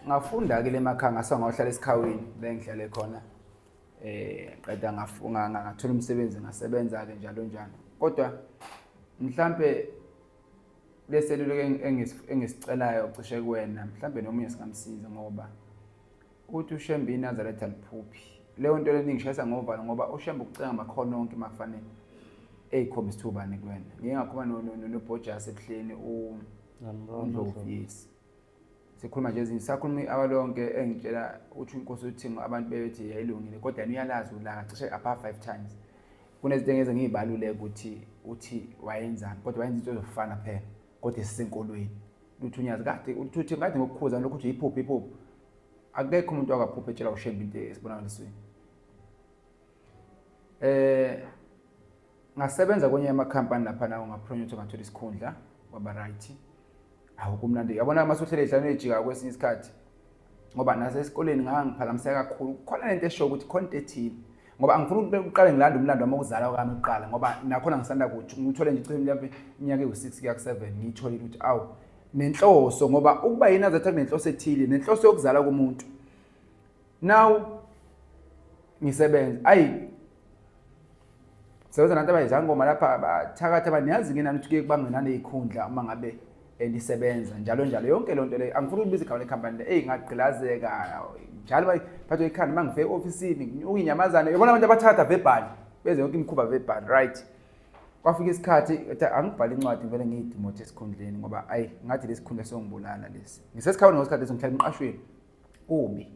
ngafunda ke lemakhaya ngahlala esikhawini la engihlale khona. Qeda ngathola umsebenzi ngasebenza ke njalo. Kodwa mhlambe leseluleko engisicelayo cishe kuwena mhlambe nomunye singamsiza ngoba uthi uShembe iNazaretha aliphuphi. Leyo nto leningishayisa ngovalo ngoba uShembe ukucenga amakhono onke makufanele eyikhombisa thubani kuwena. Ngike ngakhuluma noBojas ebuhleni uNdlovu yes. Sikhuluma nje izinsakhulumi abalonke engitshela uthi inkosi uthi abantu bethi yayilungile kodwa niyalazi ulaka cishe above 5 times. Kunezinto engeze ngizibaluleke uthi wayenzani kodwa wayenza into ezofana phela kodwa sisenkolweni. Luthunyazi kade uthuthi kade ngokukhuza lokho uthi iphupho. Akekho umuntu akaphupha etshela uShembe into esibonakalisweni. Ngasebenza kwenye amakhampani lapha nawo ngapromote ngathola isikhundla kwaba right. Kumnandi yabona amasuhlele edlana ejika kwesinye isikhathi ngoba nase esikoleni ngangiphazamiseka kakhulu khona lento esho ukuthi content ethile ngoba angifuni uqale ngilanda umlando wami ukuzala kwami uqala ngoba nakhona ngisanda kuthi ngithole nje ichimi lapha iminyaka ewu6 kuya ku7 ngithole ukuthi nenhloso ngoba ukuba yiNazaretha kunenhloso ethile nenhloso yokuzala komuntu. Now ngisebenza sebenza nabantu abayizangoma lapha bathakatha baniyazi nginani ukuthi kubangenana izikhundla uma ngabe elisebenza njalo yonke lonto le angifuni ukubiza igama lecompany le ngagqilazeka njalo bayiphathe ikhanda mangifike officeini uyinyamazana yabona abantu abathatha verbal beze yonke imikhuba verbal right. Kwafika isikhathi angibhala incwadi vele ngiyidimote esikhundleni ngoba ngathi lesikhundla songibulala lesi ngisesikhawini ngosikhathi leso ngihlala emqashweni kubi.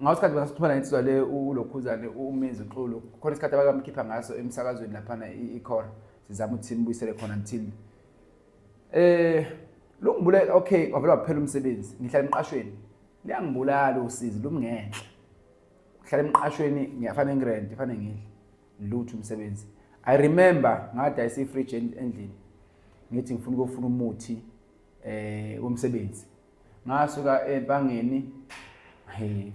Ngasikhathi basithumela insizwa le uLokhuzane uMenzi Xulu khona isikhathi abakamkhipha ngaso emsakazweni lapha ikhona sizama ukuthi simbuyisele khona until lo ngibulala okay wavela waphela umsebenzi ngihlala emqashweni liyangibulala usizi lumngenhle ngihlala emqashweni ngiyafanele ngirent ifanele ngidle lutho umsebenzi. I remember ngada isifridge endlini ngithi ngifuna ukufuna umuthi womsebenzi ngasuka ebangeni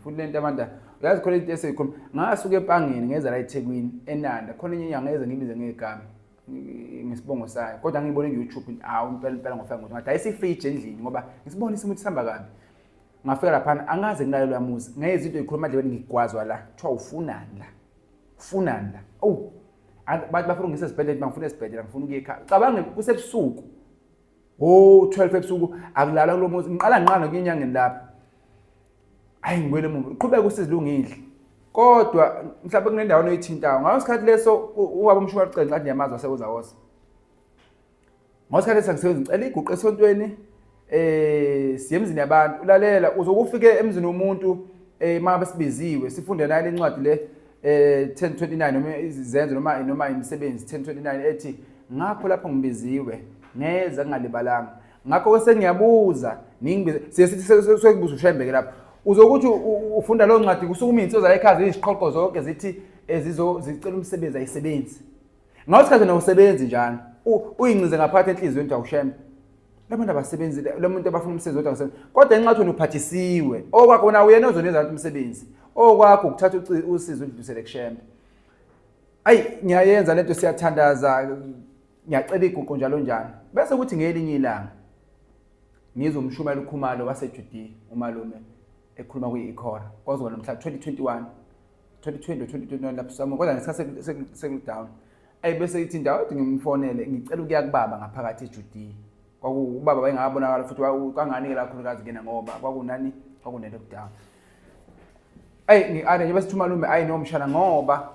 futhi lento abantu uyazi khona into eseyikhuluma ngasuka ebangeni ngeza la eThekwini eNanda khona enye inyanga ngeze ngibize ngegama ngisibongo sayo kodwa ngibone ku-YouTube impela ngofika ngokuthi ngathi ayisifridge endlini ngoba ngisibona isimo sihamba kabi. Ngafika lapha angaze ngilalelwa muzi ngeze into ikhuluma manje ngigwazwa la kuthiwa ufunani la bathi bafuna ngise esibhedlela bangifuna esibhedlela ngifuna ukuye ekhaya cabange kusebusuku 12 ebusuku akulalwa kulo muzi ngiqala nqana kuyenyangeni lapha ngibuyele emuva uqhubeka usizilungile kodwa mhlawumbe kunendawo oyithintayo ngasikhathi leso ubaba umshukela ucela ngathi yamazwe asekuzawoza ngasikhathi leso ngisebenza ngicela iguqe esontweni siyemzini yabantu ulalela uzokufike emzini womuntu mabe sibiziwe sifunde nayo lencwadi le 1029 noma izenzo noma imisebenzi 1029 ethi ngakho lapho ngibiziwe ngeza ngalibalanga ngakho bese ngiyabuza ningibize sekubuza uShembe lapho uzokuthi ufunda lo ncwadi kusukuma insizwa la ekhaya iziqoqo zonke zithi zicela umsebenzi ayisebenzi ngasikhathi nosebenzi njalo uyinqize ngaphathi enhlizweni ukuthi awuShembe labantu abasebenzi lo muntu abafuna umsebenzi kodwa ngasebenzi kodwa enqathi uphathisiwe okwakho wena uyena ozoneza umsebenzi okwakho ukuthatha usizo udlulisele kuShembe. Ngiyayenza lento siyathandaza ngiyacela iguqo njalo bese ukuthi ngelinye ilanga ngizomshumela uKhumalo waseJudiya umalume ekhuluma kwi-Ikora kwazona mhla 2020 2021 lapho samo kodwa ngesikhathi sekudown bese ithi indawo ethi ngimfonele ngicela ukuya kubaba ngaphakathi eJudiya kwakubaba bayengabonakala futhi kangani la khulukazi kena ngoba kwakunele kudown ngiade nje bese umalume nomshana ngoba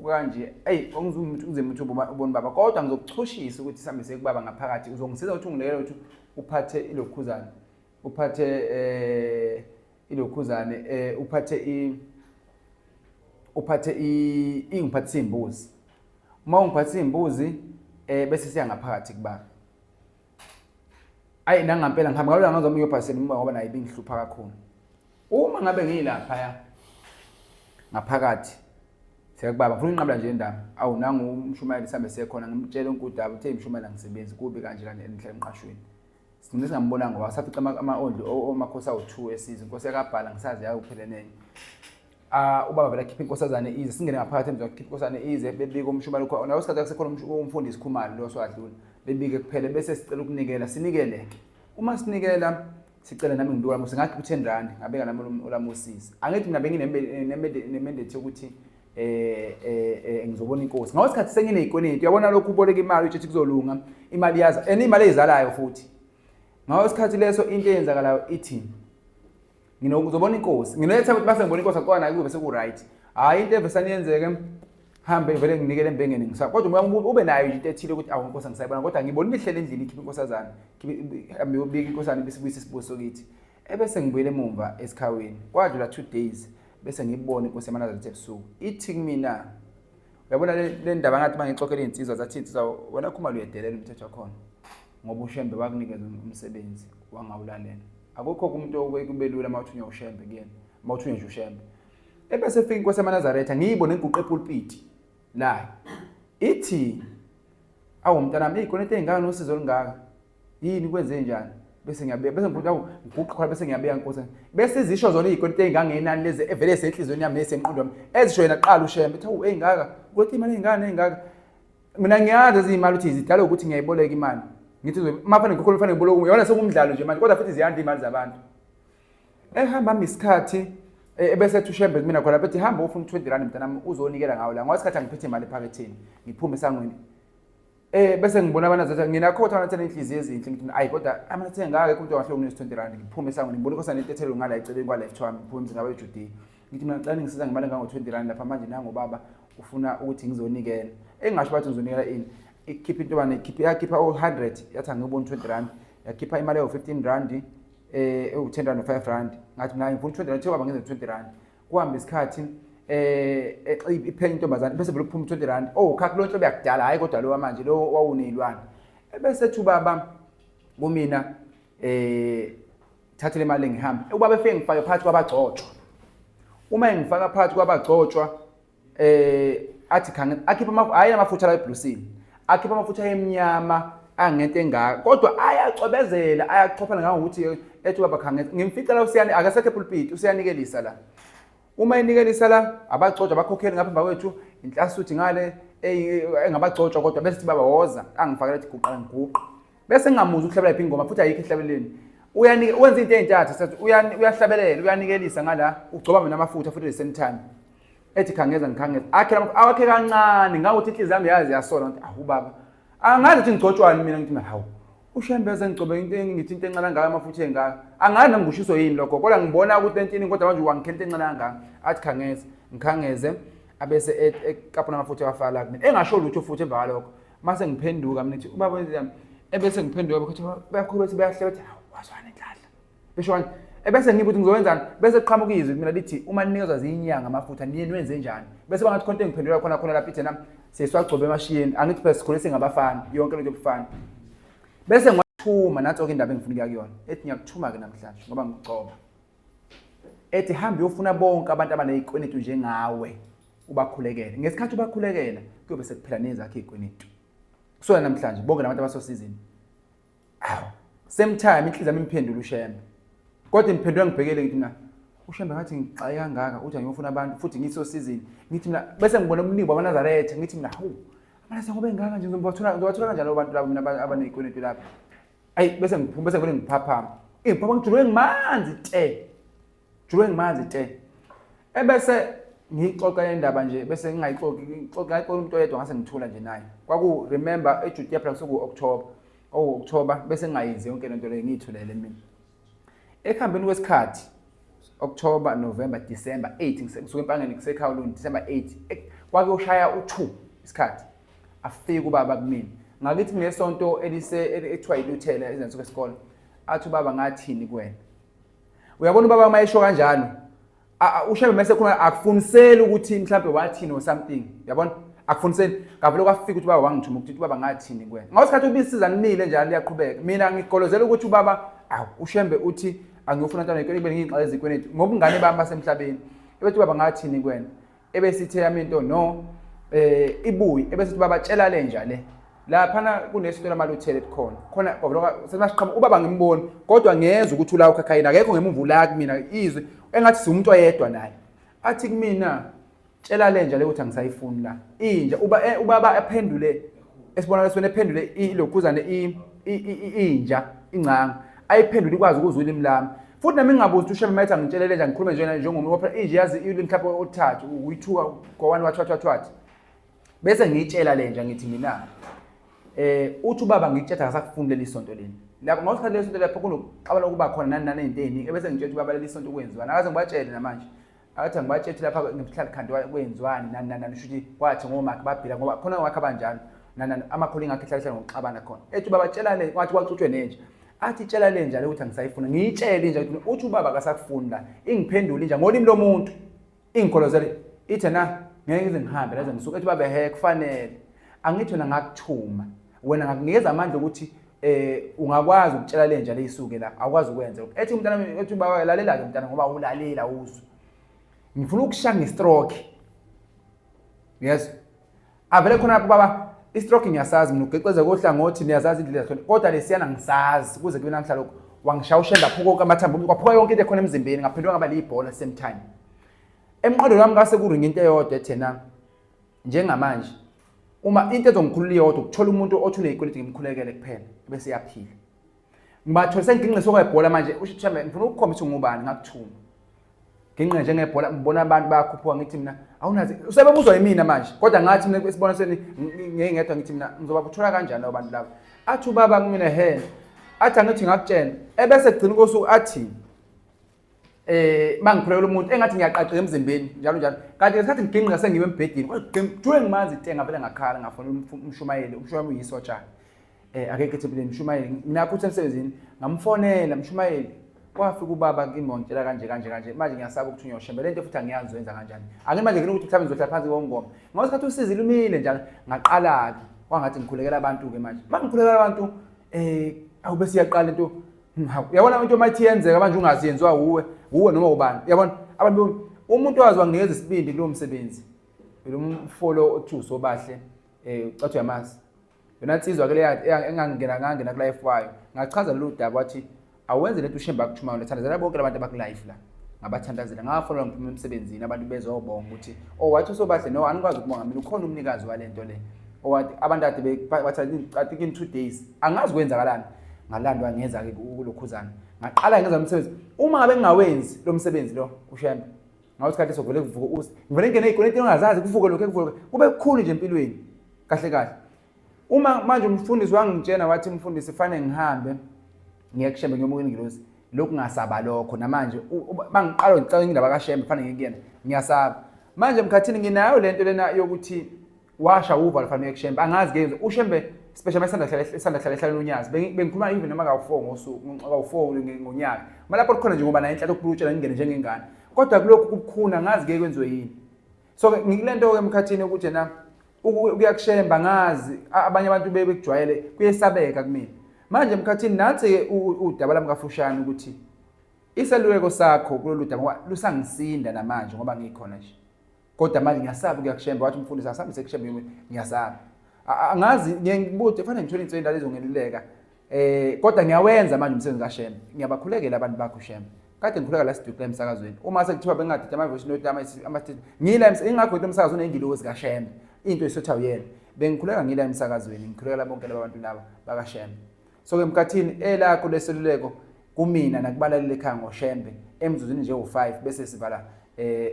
kanje ongizumuthi ubone baba kodwa ngizokuchushisa ukuthi sihambe sekubaba ngaphakathi uzongisiza ukuthi ungilekele ukuthi uphathe ilokhuzane uphathe ingiphathise imbuzi uma ungiphathise imbuzi bese siya ngaphakathi kubaba. Ayi nangampela ngihamba ngalo ngazo umyobhaseni ngoba nayo ibingihlupha kakhulu. Uma ngabe ngilapha ngaphakathi sekubaba ngifuna unqabla nje indaba awu nangu umshumayeli sambe sekhona ngimtshela unkudaba uthe imshumayela ngisebenzi kubi kanje la enhle emqashweni singise ngambona ngoba safica ama-ondlo omakhosi awu2 esizwe inkosi yakabhala ngisazi yakuphelenene ubaba vele akhipha inkosazane ize singene ngaphakathi emzwa akhipha inkosazane ize bebika umshumayeli ukho nawo isikhathi akusekhona umfundisi Khumalo lo swadlula bebike kuphela bese sicela ukunikela sinikeleke uma sinikela sicela nami ngidukela mase ngakhi ku10 rand ngabeka nami ulamosisi angithi mina benginemendate yokuthi ngizobona inkosi ngawo isikhathi sengineyikweleti uyabona lokhu uboleka imali uthi kuzolunga imali yaza imali ezalayo futhi ngawo isikhathi leso into eyenzakalayo ithi nginokuzobona inkosi nginoletha ukuthi base ngibona inkosi aqona kube bese ku right hayi into evesani yenzeke hambe vele nginikele embengeni ngisa kodwa ube nayo into ethile ukuthi awu inkosi ngisayibona kodwa ngibona imihlelo endlini ikhipha inkosazana hambe yobika inkosazana bese buyisa isibuso kithi ebese ngibuyele emumva esikhaweni kwadlula 2 days bese ngibona inkosi yaManazareth ebusuku ithi kumina uyabona le ndaba ngathi mangixoxela insizwa zathi insizwa wena Khumalo uyedelela umthetho wakhona ngoba ushembe wakunikeza umsebenzi wangawulalela akukho umuntu okubelula mawuthunywa ushembe kuyena mawuthunywa nje ushembe ebese fika inkosi yaManazareth ngiyibona inguqe epulpit la ithi awu mntanami ikonete engaka nosizo olungaka yini kwenze njani bese ngiyabe bese ngibuza ngiguqa khona bese ngiyabeka inkosi bese izisho zona ikonete engangenani lezi evele esenhlizweni yami nesemqondo wami ezisho yena qala ushembe ethi awu engaka ukuthi imali engaka mina ngiyazi izimali ukuthi izidala ukuthi ngiyayiboleka imali ngithi mafana ngikho kufanele ngiboleke yona sekumdlalo nje manje kodwa futhi ziyanda imali zabantu ehamba misikhathi ebese thushembe mina khona bethi hamba ufuna 20 rand mntanami uzonikela ngawo la ngasikhathi angiphethe imali ephaketheni ngiphume esangweni bese ngibona abanazathi nginakhotha nathena inhliziyo ezinhle ngithi ayi kodwa amathe ngake kumuntu ongahlonga 20 rand ngiphume esangweni ngibona inkosana intethelo ngala eceleni kwa left wami ngiphume emzini wabe Judy ngithi mina ngicela ngisiza ngemali ngango 20 rand lapha manje nango baba ufuna ukuthi ngizonikela engasho bathi ngizonikela ini ikhipha into bani yakhipha 100 yathi ngibona 20 rand yakhipha imali ewu15 rand ewu10 rand no5 rand ngathi mina ngifuna 20 rand baba ngenze 20 rand kuhamba isikhathi iphenya intombazana bese vele kuphuma 20 rand khakho lonto beyakudala hayi kodwa lo manje lo wawunelwana ebese thu baba kumina thathe le mali ngihamba ubaba efike ngifake phakathi kwabagcotshwa uma ngifaka phakathi kwabagcotshwa athi khanga akhipha hayi amafutha la eblusini akhipha amafutha emnyama angento engaka kodwa ayacobezela ayachophela ngokuthi ethi baba khanga ngimfica la usiyani akasekho epulpit usiyanikelisa la uma inikelisa la abagcotshwa abakhokheli ngapha kwethu inhlasi uthi ngale engabagcotshwa kodwa bese baba woza angifakela ithi guqa ngiguqa bese ngingamuza ukuhlabela iphi ingoma futhi ayikho ehlabeleni wenza into ezintathu sathi uyahlabelela uyanikelisa ngala ugcoba mina amafutha futhi the same time ethi khangeza ngikhangeza awakhe kancane ngakuthi inhliziyo yami yazi yasola ukuthi awu baba angazi ukuthi ngigcotshwani mina ngithi hawu ushembeze ngigcobe into engithi into encane ngayo amafutha engaka angazi ngibushiso yini lokho kodwa ngibona ukuthi lentini kodwa manje wangikhenta encane kangaka athi khangeza ngikhangeze abese ekapona amafutha wafala kimi engasho lutho futhi emva kwalokho mase ngiphenduka mina ngithi ubaba wenzani ebese ngiphenduka ukuthi bayakhulu bethi bayahleba ethi wazwana inhlanhla besho ebese ngibuthi ngizowenzani bese kuqhamuka izwi mina lithi uma ninikeza zinyanga amafutha niyeni wenze njani bese bangathi khonto engiphendula khona lapha ithena seswagcobe emashiyeni angithi phela sikhule singabafana yonke lento yobufana bese ngwathuma nathi indaba engifuna ukuya kuyona ethi ngiyakuthuma ke namhlanje ngoba ngiccoba ethi hamba uyofuna bonke abantu abanezikweletu njengawe ubakhulekele ngesikhathi ubakhulekela kuyobe sekuphila nezakhe izikweletu kusona namhlanje bonke nabantu abasosizini same time inhliziyo yami imphendula ushembe kodwa imphendula ngibhekele ngithi mina ushembe ngathi ngixaye kangaka uthi ngiyofuna abantu futhi ngisosizini ngithi mina bese ngibona umningi waManazareth ngithi mina hawu amanasa ngobe ngaka nje ngizobathola kanjani abantu labo mina abanezikweletu lapha ayi bese ngiphuma bese ngivele ngiphaphama papa ngijulwe ngimanzi te ebese ngixoxa indaba nje bese ngingayixoxa umuntu oyedwa ngase ngithula nje naye kwaku remember eJudy phela kusuku October bese ngingayizi yonke lento le ngiyithulele mina ekhambeni kwesikhathi October November December 8 ngisuke empangeni kusekhawuluni December 8 kwake ushaya u2 isikhathi afika ubaba kumina ngakithi ngesonto ethiwa iLuthela izensuku esikole athi ubaba ngathini kuwena uyabona ubaba mayisho kanjalo ushebe mase khona akufunisela ukuthi mhlambe wathini or something yabona akufundiseni ngavele kwafika ukuthi ubaba wangithuma ukuthi ubaba ngathini kuwena ngasikhathi ubisiza nimile njalo liyaqhubeka mina ngigolozela ukuthi ubaba ushembe uthi angiyofuna ntwana yikho ibe ngiyixaxa ezikwenethu ngobungane bami basemhlabeni ebethi ubaba ngathini kuwena ebesithe yami into no ibuyi ebesithi baba tshela le njalo laphana kunesitolo amaluthele khona kwavula semasiqhama ubaba ngimboni kodwa ngeza ukuthi ula ukhakhayina akekho ngemuva la kumina izwe engathi siumuntu oyedwa naye athi kumina tshela le njalo ukuthi angisayifuni la inja ubaba aphendule esibona lesona ephendule ilokhuzane inja ingcanga ayiphendule ikwazi ukuzwila imlami futhi nami ngingabuza ukuthi ushebe mayithi angitshelele nje ngikhulume nje njengomuntu ngoba inja yazi mhlawumbe othathu uyithuka go1 wathwathwathwathi bese ngiyitshela le nje ngithi mina uthi ubaba ngikuthetha akasakufuni leli sonto leni lapho ngosikhathi leli sonto lapho kunokuxabana ukuba khona nani izinto eziningi ebese ngitshela ubaba leli sonto kwenziwana akaze ngibatshele namanje akathi ngibatshela lapha ngebuhlali khandi kwenziwani nani shuthi kwathi ngomakhe babhila ngoba khona wakhe abanjalo nani amakholinga akhe ehlala ngokuxabana khona ethi ubaba tshela le kwathi kwaxutshwe nenje athi tshela le njalo ukuthi angisayifuna ngiyitshele nje ukuthi uthi ubaba akasakufuni la ingiphendule nje ngolimi lomuntu ingikholozele ithi na ngeke ngize ngihambe laze ngisuka ethi baba kufanele angithi ngakuthuma wena ngakunikeza amandla ukuthi ungakwazi ukutshela le njalo isuke la akwazi ukwenza ethi umntana ethi baba lalela ke mntana ngoba ulalela uzwe ngifuna ukushaya ngestroke yes avele khona lapho baba istroke ngiyasazi mina ugeceza kohlangothi niyazazi indlela zakhona kodwa lesiyana ngisazi kuze kube namhla lokho wangishaya ushenda phuko amathambo kwaphuka yonke into ekhona emzimbeni ngaphindwa ngaba libhola same time emqondo wami ngase kuringa into eyodwa ethena njengamanje uma into ezongikhulula iyodwa ukuthola umuntu othule ikweleti ngimkhulekele kuphela bese yaphila ngibathola senginqinqe kwebhola manje ushithambe ngifuna ukukhombisa ngubani ngakuthuma nginqinqe njengebhola ngibona abantu bayakhuphuka ngithi mina awunazi usebebuzwa yimina manje kodwa ngathi mina sibona seni ngiyengedwa ngithi mina ngizoba kuthola kanjani abantu labo athi ubaba kumina athi angithi ngakutshela ebese kugcina kosuku athi mangiphulela umuntu engathi ngiyaqaqeka emzimbeni njalo njalo kanti ngesikhathi ngiginqa sengibe embhedini kodwa ngimazi itenga vele ngakhala ngafuna umshumayeli uyisotsha akeke ethi umshumayeli mina futhi emsebenzini ngamfonela umshumayeli kwafika ubaba ngimontshela kanje manje ngiyasaba ukuthi unyoshembe lento futhi angiyazi wenza kanjani ake manje ngene ukuthi mhlawumbe ngizohlala phansi kwengoma ngosikhathi usizile umile njalo ngaqala ke wangathi ngikhulekela abantu ke manje mangikhulekela abantu awube siyaqala into uyabona into mayithi yenzeka manje ungazi yenziwa uwe noma ubani uyabona abantu umuntu wazi wangeza isibindi kulo msebenzi lo mfolo othuso obahle ucathi uyamazi yona insizwa ke le engangena ku life wayo ngachaza lo daba wathi awenze lento ushemba akuthuma lethandazela bonke labantu abaku life la ngabathandazela ngafollow ngiphume emsebenzini abantu bezobonga ukuthi wathi usobahle no anikwazi ukubonga mina ukhona umnikazi walento le owathi abantu ade bathatha in 2 days angazi kwenzakalani ngalandwa ngeza ke kulokhuzana ngaqala ngenza umsebenzi uma ngabe ngingawenzi lo msebenzi lo ushemba ngawusikhathi sokuvele kuvuka ngivele ngene ikoneti ongazazi kuvuka lokho kube kukhulu nje empilweni kahle uma manje umfundisi wangitshena wathi umfundisi fanele ngihambe ngiyekushembe ngiyomukeni ngilozi lokhu ngasaba lokho namanje bangiqala ngicela indaba kaShembe fanele ngikuyena ngiyasaba manje emkhathini nginayo lento lena yokuthi washa uva fanele ngiyekushembe angazi ke uShembe special esanda hlala unyazi bengikhuluma even noma ka4 ngosuku ka4 ngonyaka malapho khona nje ngoba na inhlalo okubutshela ngingene njengengane kodwa kulokhu kukhuna ngazi ke kwenziwe yini so ngilento ke emkhathini ukuthi na ukuyakushemba ngazi abanye abantu bekujwayele kuyesabeka kumina manje emkhathini nathi udaba lami kafushane ukuthi iseluleko sakho kulolu daba lusangisinda namanje ngoba ngikhona nje kodwa manje ngiyasaba ukuyakushemba wathi umfundisi asambise kushemba ngiyasaba angazi ngibude fanele ngithole insendo lezo ngelileka kodwa ngiyawenza manje umsebenzi kaShembe ngiyabakhulekela abantu bakho Shembe kade ngikhuleka la studio emsakazweni uma sekuthiwa bengadida ama voice note ngila ingakho into emsakazweni engilozi kaShembe into esotha uyena bengikhuleka ngila emsakazweni ngikhulekela bonke laba bantu laba bakaShembe so ke emkhathini elakho leseluleko kumina nakubalalele ekhaya ngoShembe emzuzwini nje u5 bese sivala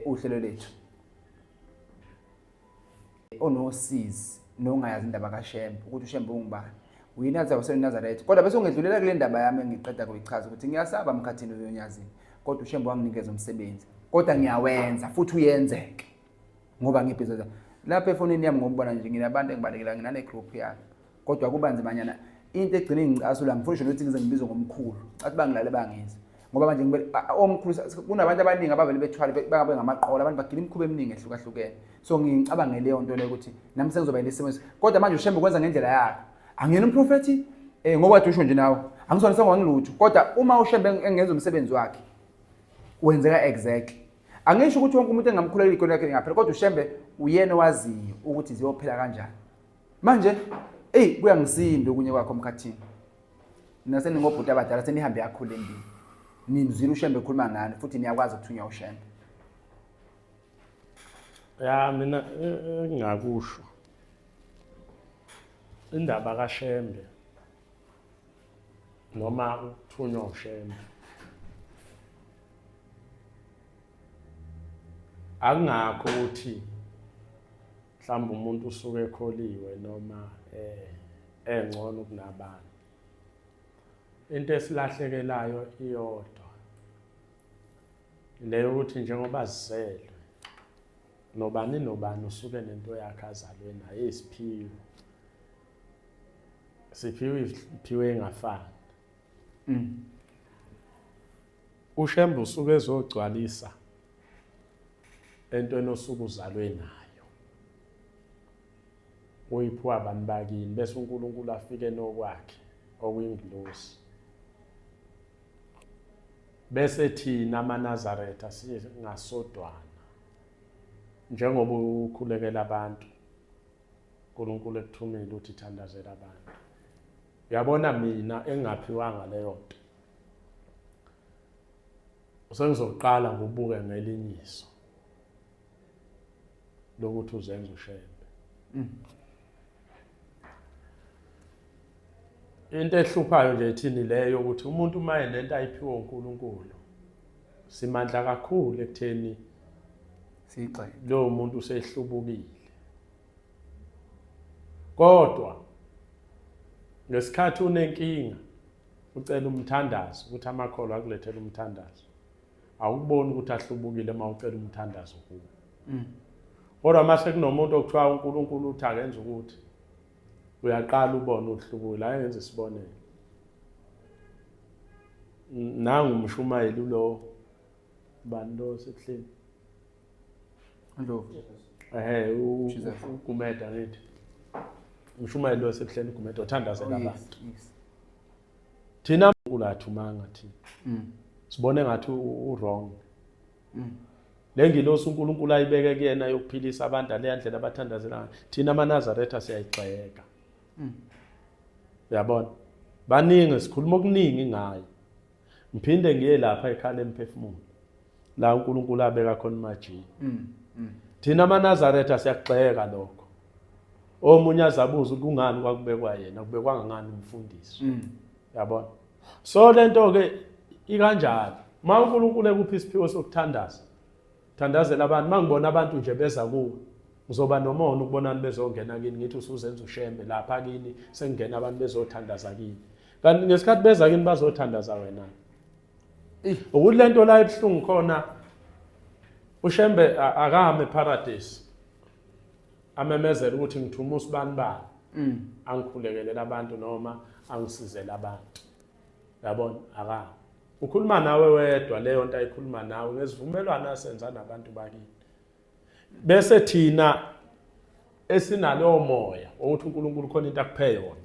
uhlelo lethu onosizi nongayazi indaba kaShembe ukuthi uShembe ungubani uyinaza waseNazaretha kodwa bese ungedlulela kule ndaba yami engiqeda kuyichaza ukuthi ngiyasaba emkhathini uyonyazini kodwa uShembe wanginikeza umsebenzi kodwa ngiyawenza futhi uyenzeke ngoba ngibhizoza lapha efonini yami ngokubona nje nginabantu engibalekela nginane group yami kodwa kuba nzimanyana into egcina ingicasula ngifuna ukuthi ngize ngibizwe ngomkhulu athi bangilale bangiza ngoba manje kumele omkhulu kunabantu abaningi abavele bethwale bangabe ngamaqola abantu bagila imikhuba eminingi ehlukahlukene so ngicabanga leyo nto leyo ukuthi nami sengizoba nesimo kodwa manje uShembe kwenza ngendlela yakhe angiyena umprofeti ngoba wathi usho nje nawe angisona sengwangilutho kodwa uma uShembe engenza umsebenzi wakhe wenzeka exactly angisho ukuthi wonke umuntu engamkhulekela ikona yakhe ngaphela kodwa uShembe uyena owaziyo ukuthi ziyophela kanjani manje kuyangisinda okunye kwakho emkhathini naseni ngobhuti abadala senihambe yakhule endini nimzwile uShembe ekhuluma ngani futhi niyakwazi ukuthunya uShembe ya mina ngingakusho indaba kaShembe noma ukuthunywa uShembe akungakho ukuthi mhlawumbe umuntu usuke ekholiwe noma engcono kunabanye into esilahlekelayo iyodwa leyo ukuthi njengoba sizelwe nobani usuke nento yakhe azalwe nayo isiphiwe siphiwe engafani uShembe usuke ezogcwalisa entweni osuke uzalwe nayo uyiphiwa abantu bakini bese uNkulunkulu afike nokwakhe okuyingilosi bese thina amaNazaretha singasodwana njengoba ukhulekela abantu uNkulunkulu ekuthumile ukuthi ithandazela abantu uyabona mina engaphiwanga leyo nto usengizoqala ngobuke ngelinyiso lokuthi uzenze uShembe into ehluphayo nje ithini leyo ukuthi umuntu uma enento ayiphiwe uNkulunkulu simandla kakhulu ekutheni sixe lo muntu usehlubukile kodwa ngesikhathi unenkinga ucela umthandazo ukuthi amakholwa akulethele umthandazo awukuboni ukuthi ahlubukile uma ucela umthandazo kuwo kodwa mase kunomuntu okuthiwa uNkulunkulu uthi akenze ukuthi uyaqala ubone uhlubukile ayenze isibonelo nangu umshumayeli lo bando sekuhleni Ndlovu uGumeda ngithi umshumayeli lo sekuhleni uGumeda uthandazela abantu thina uNkulunkulu thina sibone ngathi wrong lengilosi uNkulunkulu ayibeke kuyena yokuphilisa abantu leya ndlela abathandazela thina amaNazaretha siyayixeka uyabona baningi sikhuluma okuningi ngayo ngiphinde ngiye lapha ekhaya emphefumulo la uNkulunkulu abeka khona imajini thina amaNazaretha siyagxeka lokho omunye azabuza kungani kwakubekwa yena kubekwanga ngani umfundisi uyabona so lento ke ikanjalo ma uNkulunkulu ekuphi isiphiwo sokuthandaza thandazela abantu mangibona abantu nje beza kuwe ngizoba nomono ukubonana bezongena kini ngithi usuzenza uShembe lapha kini sengena abantu bezothandaza kini kanti ngesikhathi beza kini bazothandaza wena ukuthi lento la ebhlungu khona uShembe akahamba eparadise amemezela ukuthi ngithuma usibani bani angikhulekelela abantu noma angisizela abantu yabona akahamba ukhuluma nawe wedwa leyo nto ayikhuluma nawe ngesivumelwano asenza nabantu bakini bese thina esinalo moya ukuthi uNkulunkulu khona into akuphe yona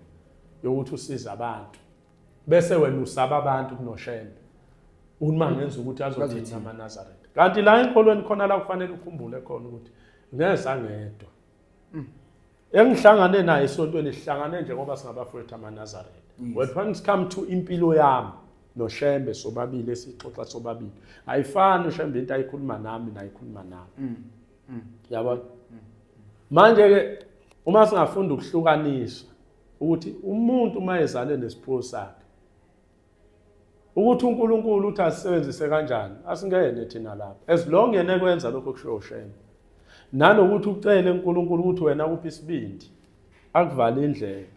yokuthi usize abantu bese wena usaba abantu kunoShembe uma ngenza ukuthi azothina amaNazaretha kanti la enkolweni khona la kufanele ukhumbule khona ukuthi ngeze angedwa engihlangane naye esontweni sihlangane nje ngoba singabafowethu amaNazaretha when it come to impilo yami noShembe sobabili esixoxa sobabili ayifani uShembe into ayikhuluma nami nayikhuluma nami yabona manje ke uma singafunda ukuhlukanisa ukuthi umuntu mayezale nesipho sakhe ukuthi uNkulunkulu uthi asisebenzise kanjani asingene thina lapha as long yena ekwenza lokho kusho uShembe nanokuthi ucele uNkulunkulu ukuthi wena kuphi isibindi akuvale indlebe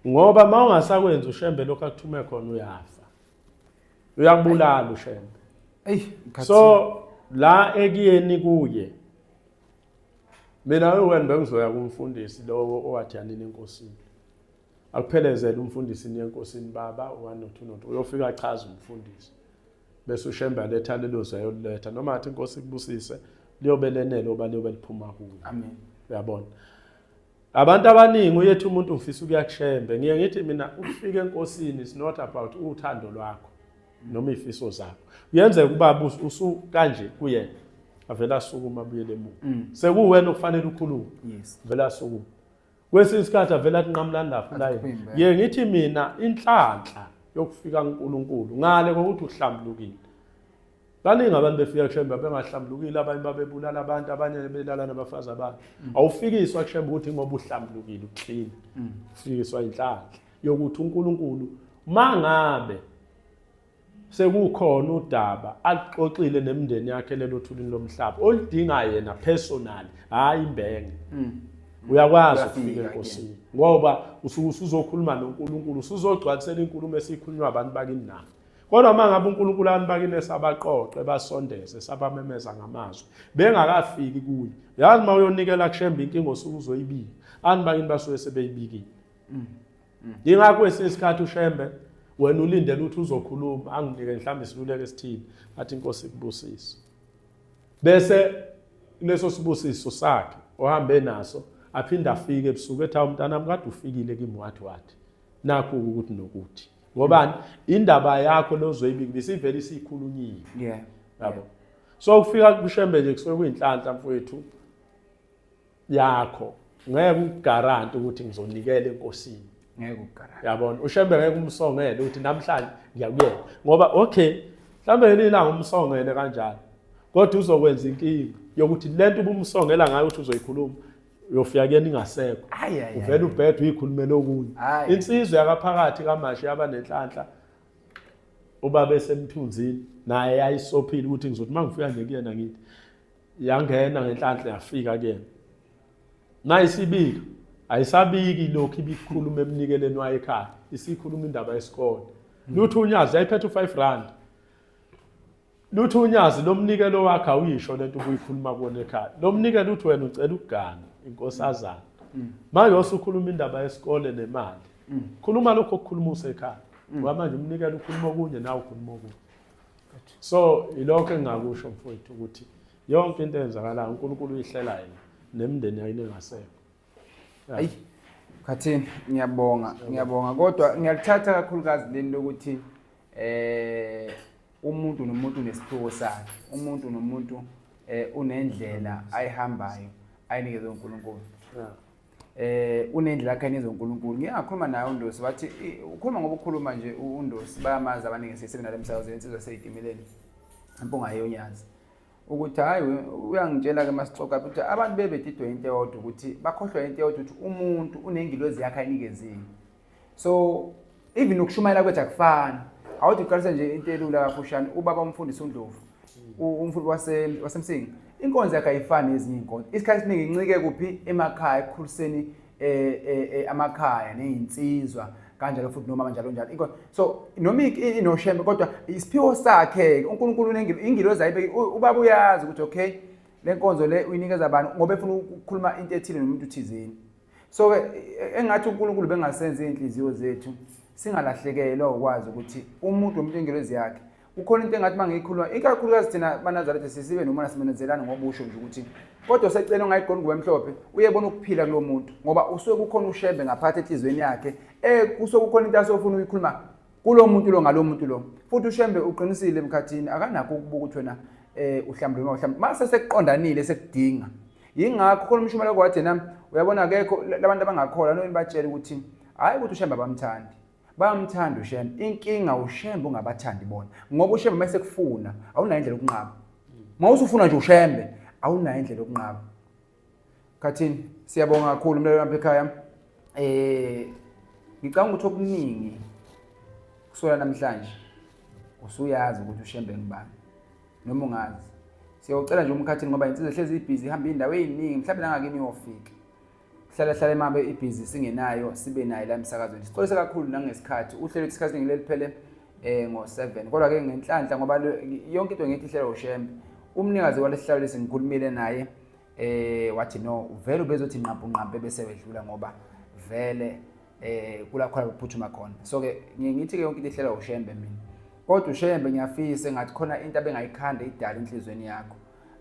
ngoba mawungasakwenza uShembe lokho akuthume khona uyafa uyakubulala uShembe so la ekuyeni kuye mina wena bengizoya kumfundisi lo owathi yanini enkosini akuphelezela umfundisi enkosini baba 1 no 2 uyofika achaza umfundisi bese ushembe aletha lelo zayoletha noma athi inkosi kubusise liyobelenele oba liyobe liphuma kuyo. Amen. Uyabona? Abantu abaningi uyethu umuntu ufisa ukuya kushembe. Ngiye ngithi mina ukufika enkosini is not about uthando lwakho noma ifiso zakho. Uyenzeka ubaba usu kanje kuyena. Avela sukuma abuyele emuva. Sekuwena okufanele ukhulume. Yes. Vela sukuma. Kwesinye isikhathi avela atinqamlani lapho la yena. Ngiye ngithi mina inhlanhla yokufika kuNkulunkulu ngale kokuthi uhlambulukile. Baningi abantu befika kushembe bengahlambulukile, abanye babebulala abantu, abanye belala nabafazi abantu. Awufikiswa kushembe ukuthi ngoba uhlambulukile uclean. Ufikiswa inhlanhla yokuthi uNkulunkulu mangabe sekukhona udaba axoxile nemindeni yakhe lelo thulini lomhlaba olidinga yena personally, hayi imbenge. Uyakwazi ukufika enkosini ngoba usuzokhuluma noNkulunkulu, usuzogcwalisela inkulumo esikhulunywa abantu bakini nami. Kodwa mangabe uNkulunkulu anibakini esabaqoqe basondeze sabamemeza ngamazwi bengakafiki kuye. Yazi mawuyonikela kushembe inkingo osuzoyibika, anibakini basuke sebeyibikile. Ingakho esesikhathi ushembe wena ulindele ukuthi uzokhuluma, anginike mhlambe isiluleko esithile, athi inkosi kubusise. Bese leso sibusiso sakhe ohambe naso aphinda afike ebusuku ethi umntanami kade ufikile kimi wathi nakho ukuthi nokuthi ngobani indaba yakho lozoyibika bisivele isikhulunyiwe. Yeah. Yabo. So ukufika kushembe nje kusuke kuyinhlanhla mfowethu yakho ngeke uguarantee ukuthi ngizonikela enkosini. Ngeke uguarantee. Yabona ushembe ngeke umsongele ukuthi namhlanje ngiyakuyela ngoba okay mhlambe lilanga umsongele kanjalo kodwa uzokwenza inkinga yokuthi lento ubumsongela ngayo ukuthi uzoyikhuluma uyofika kuyena ingasekho. Uvela ubhede uyikhulumela okunye. Insizwe yakaphakathi kaMashe yaba nenhlanhla ubaba esemthunzini naye yayisophile ukuthi ngizothi mangifika nje kuyena ngithi yangena ngenhlanhla yafika kuyena. Nayisibika ayisabiki lokho ibikhuluma emnikeleni wayo ekhaya, isikhuluma indaba yesikole. Luthi unyazi yayiphethe u5 Luthi unyazi lomnikelo wakhe awuyisho lento ubuyikhuluma kuona ekhaya. Lomnikelo uthi wena ucela ukugana inkosazana. Manje usukhuluma indaba yesikole nemali. Khuluma lokho okukhuluma usekhaya. Ngoba manje umnikelo ukhuluma okunye nawe ukhuluma okunye. So ilokho engakusho mfowethu ukuthi yonke into eyenzakalayo uNkulunkulu uyihlela yena nemindeni yayine ngasekho. Hayi. Khathini ngiyabonga kodwa ngiyalithatha kakhulukazi leni lokuthi umuntu nomuntu unesiphiwo sakhe. Umuntu nomuntu unendlela ayihambayo ayinikeze uNkulunkulu. Unendlela yakhe ayinikeze uNkulunkulu. Ngiyakhuluma naye uNdosi wathi ukhuluma ngoba ukhuluma nje uNdosi bayamazi abaningi sesebenzela emsakazweni insizwa seyitimeleni. Impunga yonyazi. Ukuthi hayi uyangitshela ke masixoxa ukuthi abantu bebedidwe into eyodwa ukuthi bakhohlwa into eyodwa ukuthi umuntu unengilozi yakhe ayinikezile. So even ukushumayela kwethu akufani. Awuthi uqalise nje into elula kafushane ubaba umfundisi uNdlovu umfundi wasemsingi inkonzo yakhe ayifani nezinye inkonzo. Isikhathi esiningi incike kuphi emakhaya ekukhuliseni amakhaya nezinsizwa kanjalo futhi noma kanjalo njalo. So noma inoshembe kodwa isiphiwo sakhe uNkulunkulu unengilozi ayibeki ubaba uyazi ukuthi okay le nkonzo le uyinikeza abantu ngoba efuna ukukhuluma into ethile nomuntu uthizeni. So ke engathi uNkulunkulu bengasenza inhliziyo zethu singalahlekelwa ukwazi ukuthi umuntu umuntu engilozi yakhe. Ukhona into engathi mangiyikhuluma ikakhulukazi thina baNazaretha sisibe noma simenezelana ngoba usho nje ukuthi kodwa usecela ungayiqondi nguwe emhlophe uyebona ukuphila kulo muntu ngoba usuke kukhona ushembe ngaphakathi enhlizweni yakhe kusuke kukhona into asofuna uyikhuluma kulo muntu lo ngalo muntu lo futhi ushembe uqinisile emkhathini akanakho ukubuka ukuthi wena uhlambuluma mase sekuqondanile sekudinga. Yingakho khona umshumayelo kwathi nami uyabona akekho labantu abangakholwa noma batshela ukuthi hayi ukuthi ushembe abamthandi. Bayamthanda ushembe. Inkinga ushembe ungabathandi bona. Ngoba ushembe mase kufuna awunayo indlela yokunqaba. Mawusufuna nje ushembe awunayo indlela yokunqaba. Khathini siyabonga kakhulu umlelo lapha ekhaya. Ngicanga ukuthi okuningi kusola namhlanje usuyazi ukuthi ushembe ngibani. Noma ungazi. Siyocela nje umkhathini ngoba insizwe ehlezi ibhizi ihamba indawo eziningi mhlawumbe langakini uyofika. Hlala emabe ibhizi singenayo sibe nayo la emsakazweni. Sixolise kakhulu nangesikhathi. Uhlelo isikhathi ngile liphele ngo7 kodwa ke ngenhlanhla ngoba yonke into ngithi ihlelo ushembe. Umnikazi walesihlalo lesingikhulumile naye wathi no vele ubezothi nqampu bese wedlula ngoba vele kula khona ukuphuthuma khona. So ke ngithi ke yonke into ihlelo ushembe mina. kodwa ushembe ngiyafisa engathi khona into abengayikhanda idala enhlizweni yakho.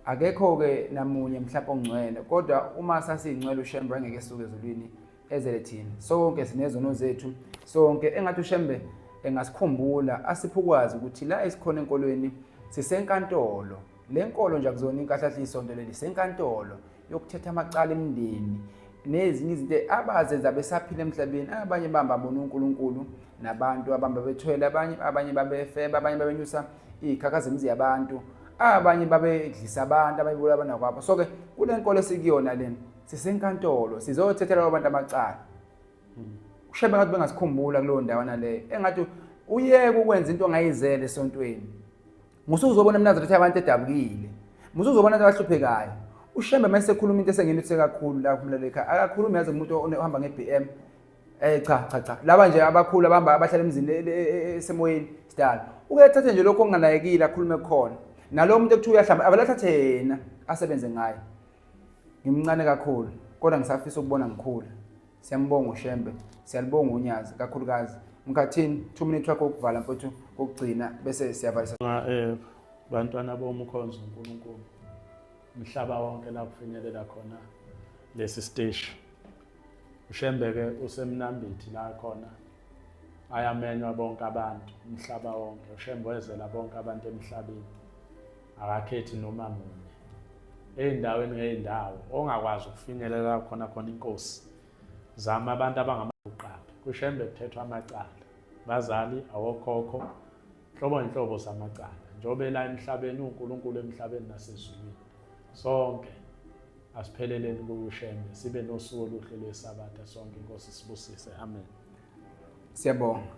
Akekho-ke namunye mhlawumbe ongcwele, kodwa uma sasiyingcwele ushembe wayengeke esuke ezulwini ezele thina. Sonke sinezono zethu, sonke engathi ushembe engasikhumbula asiphe ukwazi ukuthi la esikhona enkolweni sisenkantolo. Le nkolo nje akuzona inkahlahla isonto leli, senkantolo yokuthetha amacala emndeni nezinye izinto abazenza besaphila emhlabeni. Abanye bambabona uNkulunkulu nabantu abamba bethwele, abanye babefeba, abanye babenyusa izikhakhazi yabantu, abanye babedlisa abantu, abanye bula abana kwabo. So ke kule nkolo esikuyona lena sisenkantolo sizothethela abantu amacala. Ushembe ngathi bengasikhumbula kuleyo ndawana leyo, engathi uyeke ukwenza into ongayizele esontweni. Musuzobona eMnazaretha abantu edabukile, musuzobona abantu abahluphekayo. Ushembe mase ekhuluma into esengenise kakhulu la kumlaleli ekhaya, akakhulumi yazi umuntu ohamba ngeBM. Cha laba nje abakhulu abahlala emzini esemoyeni sidala. Ukuyethatha nje lokho onganayekile akhulume khona, nalo muntu ekuthiwa uyahlamba abalathathe yena asebenze ngaye. Ngimncane kakhulu kodwa ngisafisa ukubona ngikhula. Siyambonga ushembe, siyalibonga unyazi kakhulukazi. Mkhathini 2 minutes wakho ukuvala mfowethu kokugcina bese siyavalisa. Bantwana bomkhonzo uNkulunkulu umhlaba wonke la kufinyelela khona lesi stage. Ushembe ke usemnambithi la khona ayamenywa bonke abantu umhlaba wonke. Ushembe wezela bonke abantu emhlabeni, akakhethi noma munye. Ey'ndaweni ngey'ndawo ongakwazi ukufinyelela khona inkosi zama abantu abangamabuqaphi. Kushembe kuthethwa amacala, bazali awokhokho, inhlobo zamacala. Njobe la emhlabeni uNkulunkulu emhlabeni nasezulwini, sonke asipheleleni kushembe, sibe nosuku oluhle lwesabatha sonke. Inkosi sibusise, amen. Siyabonga.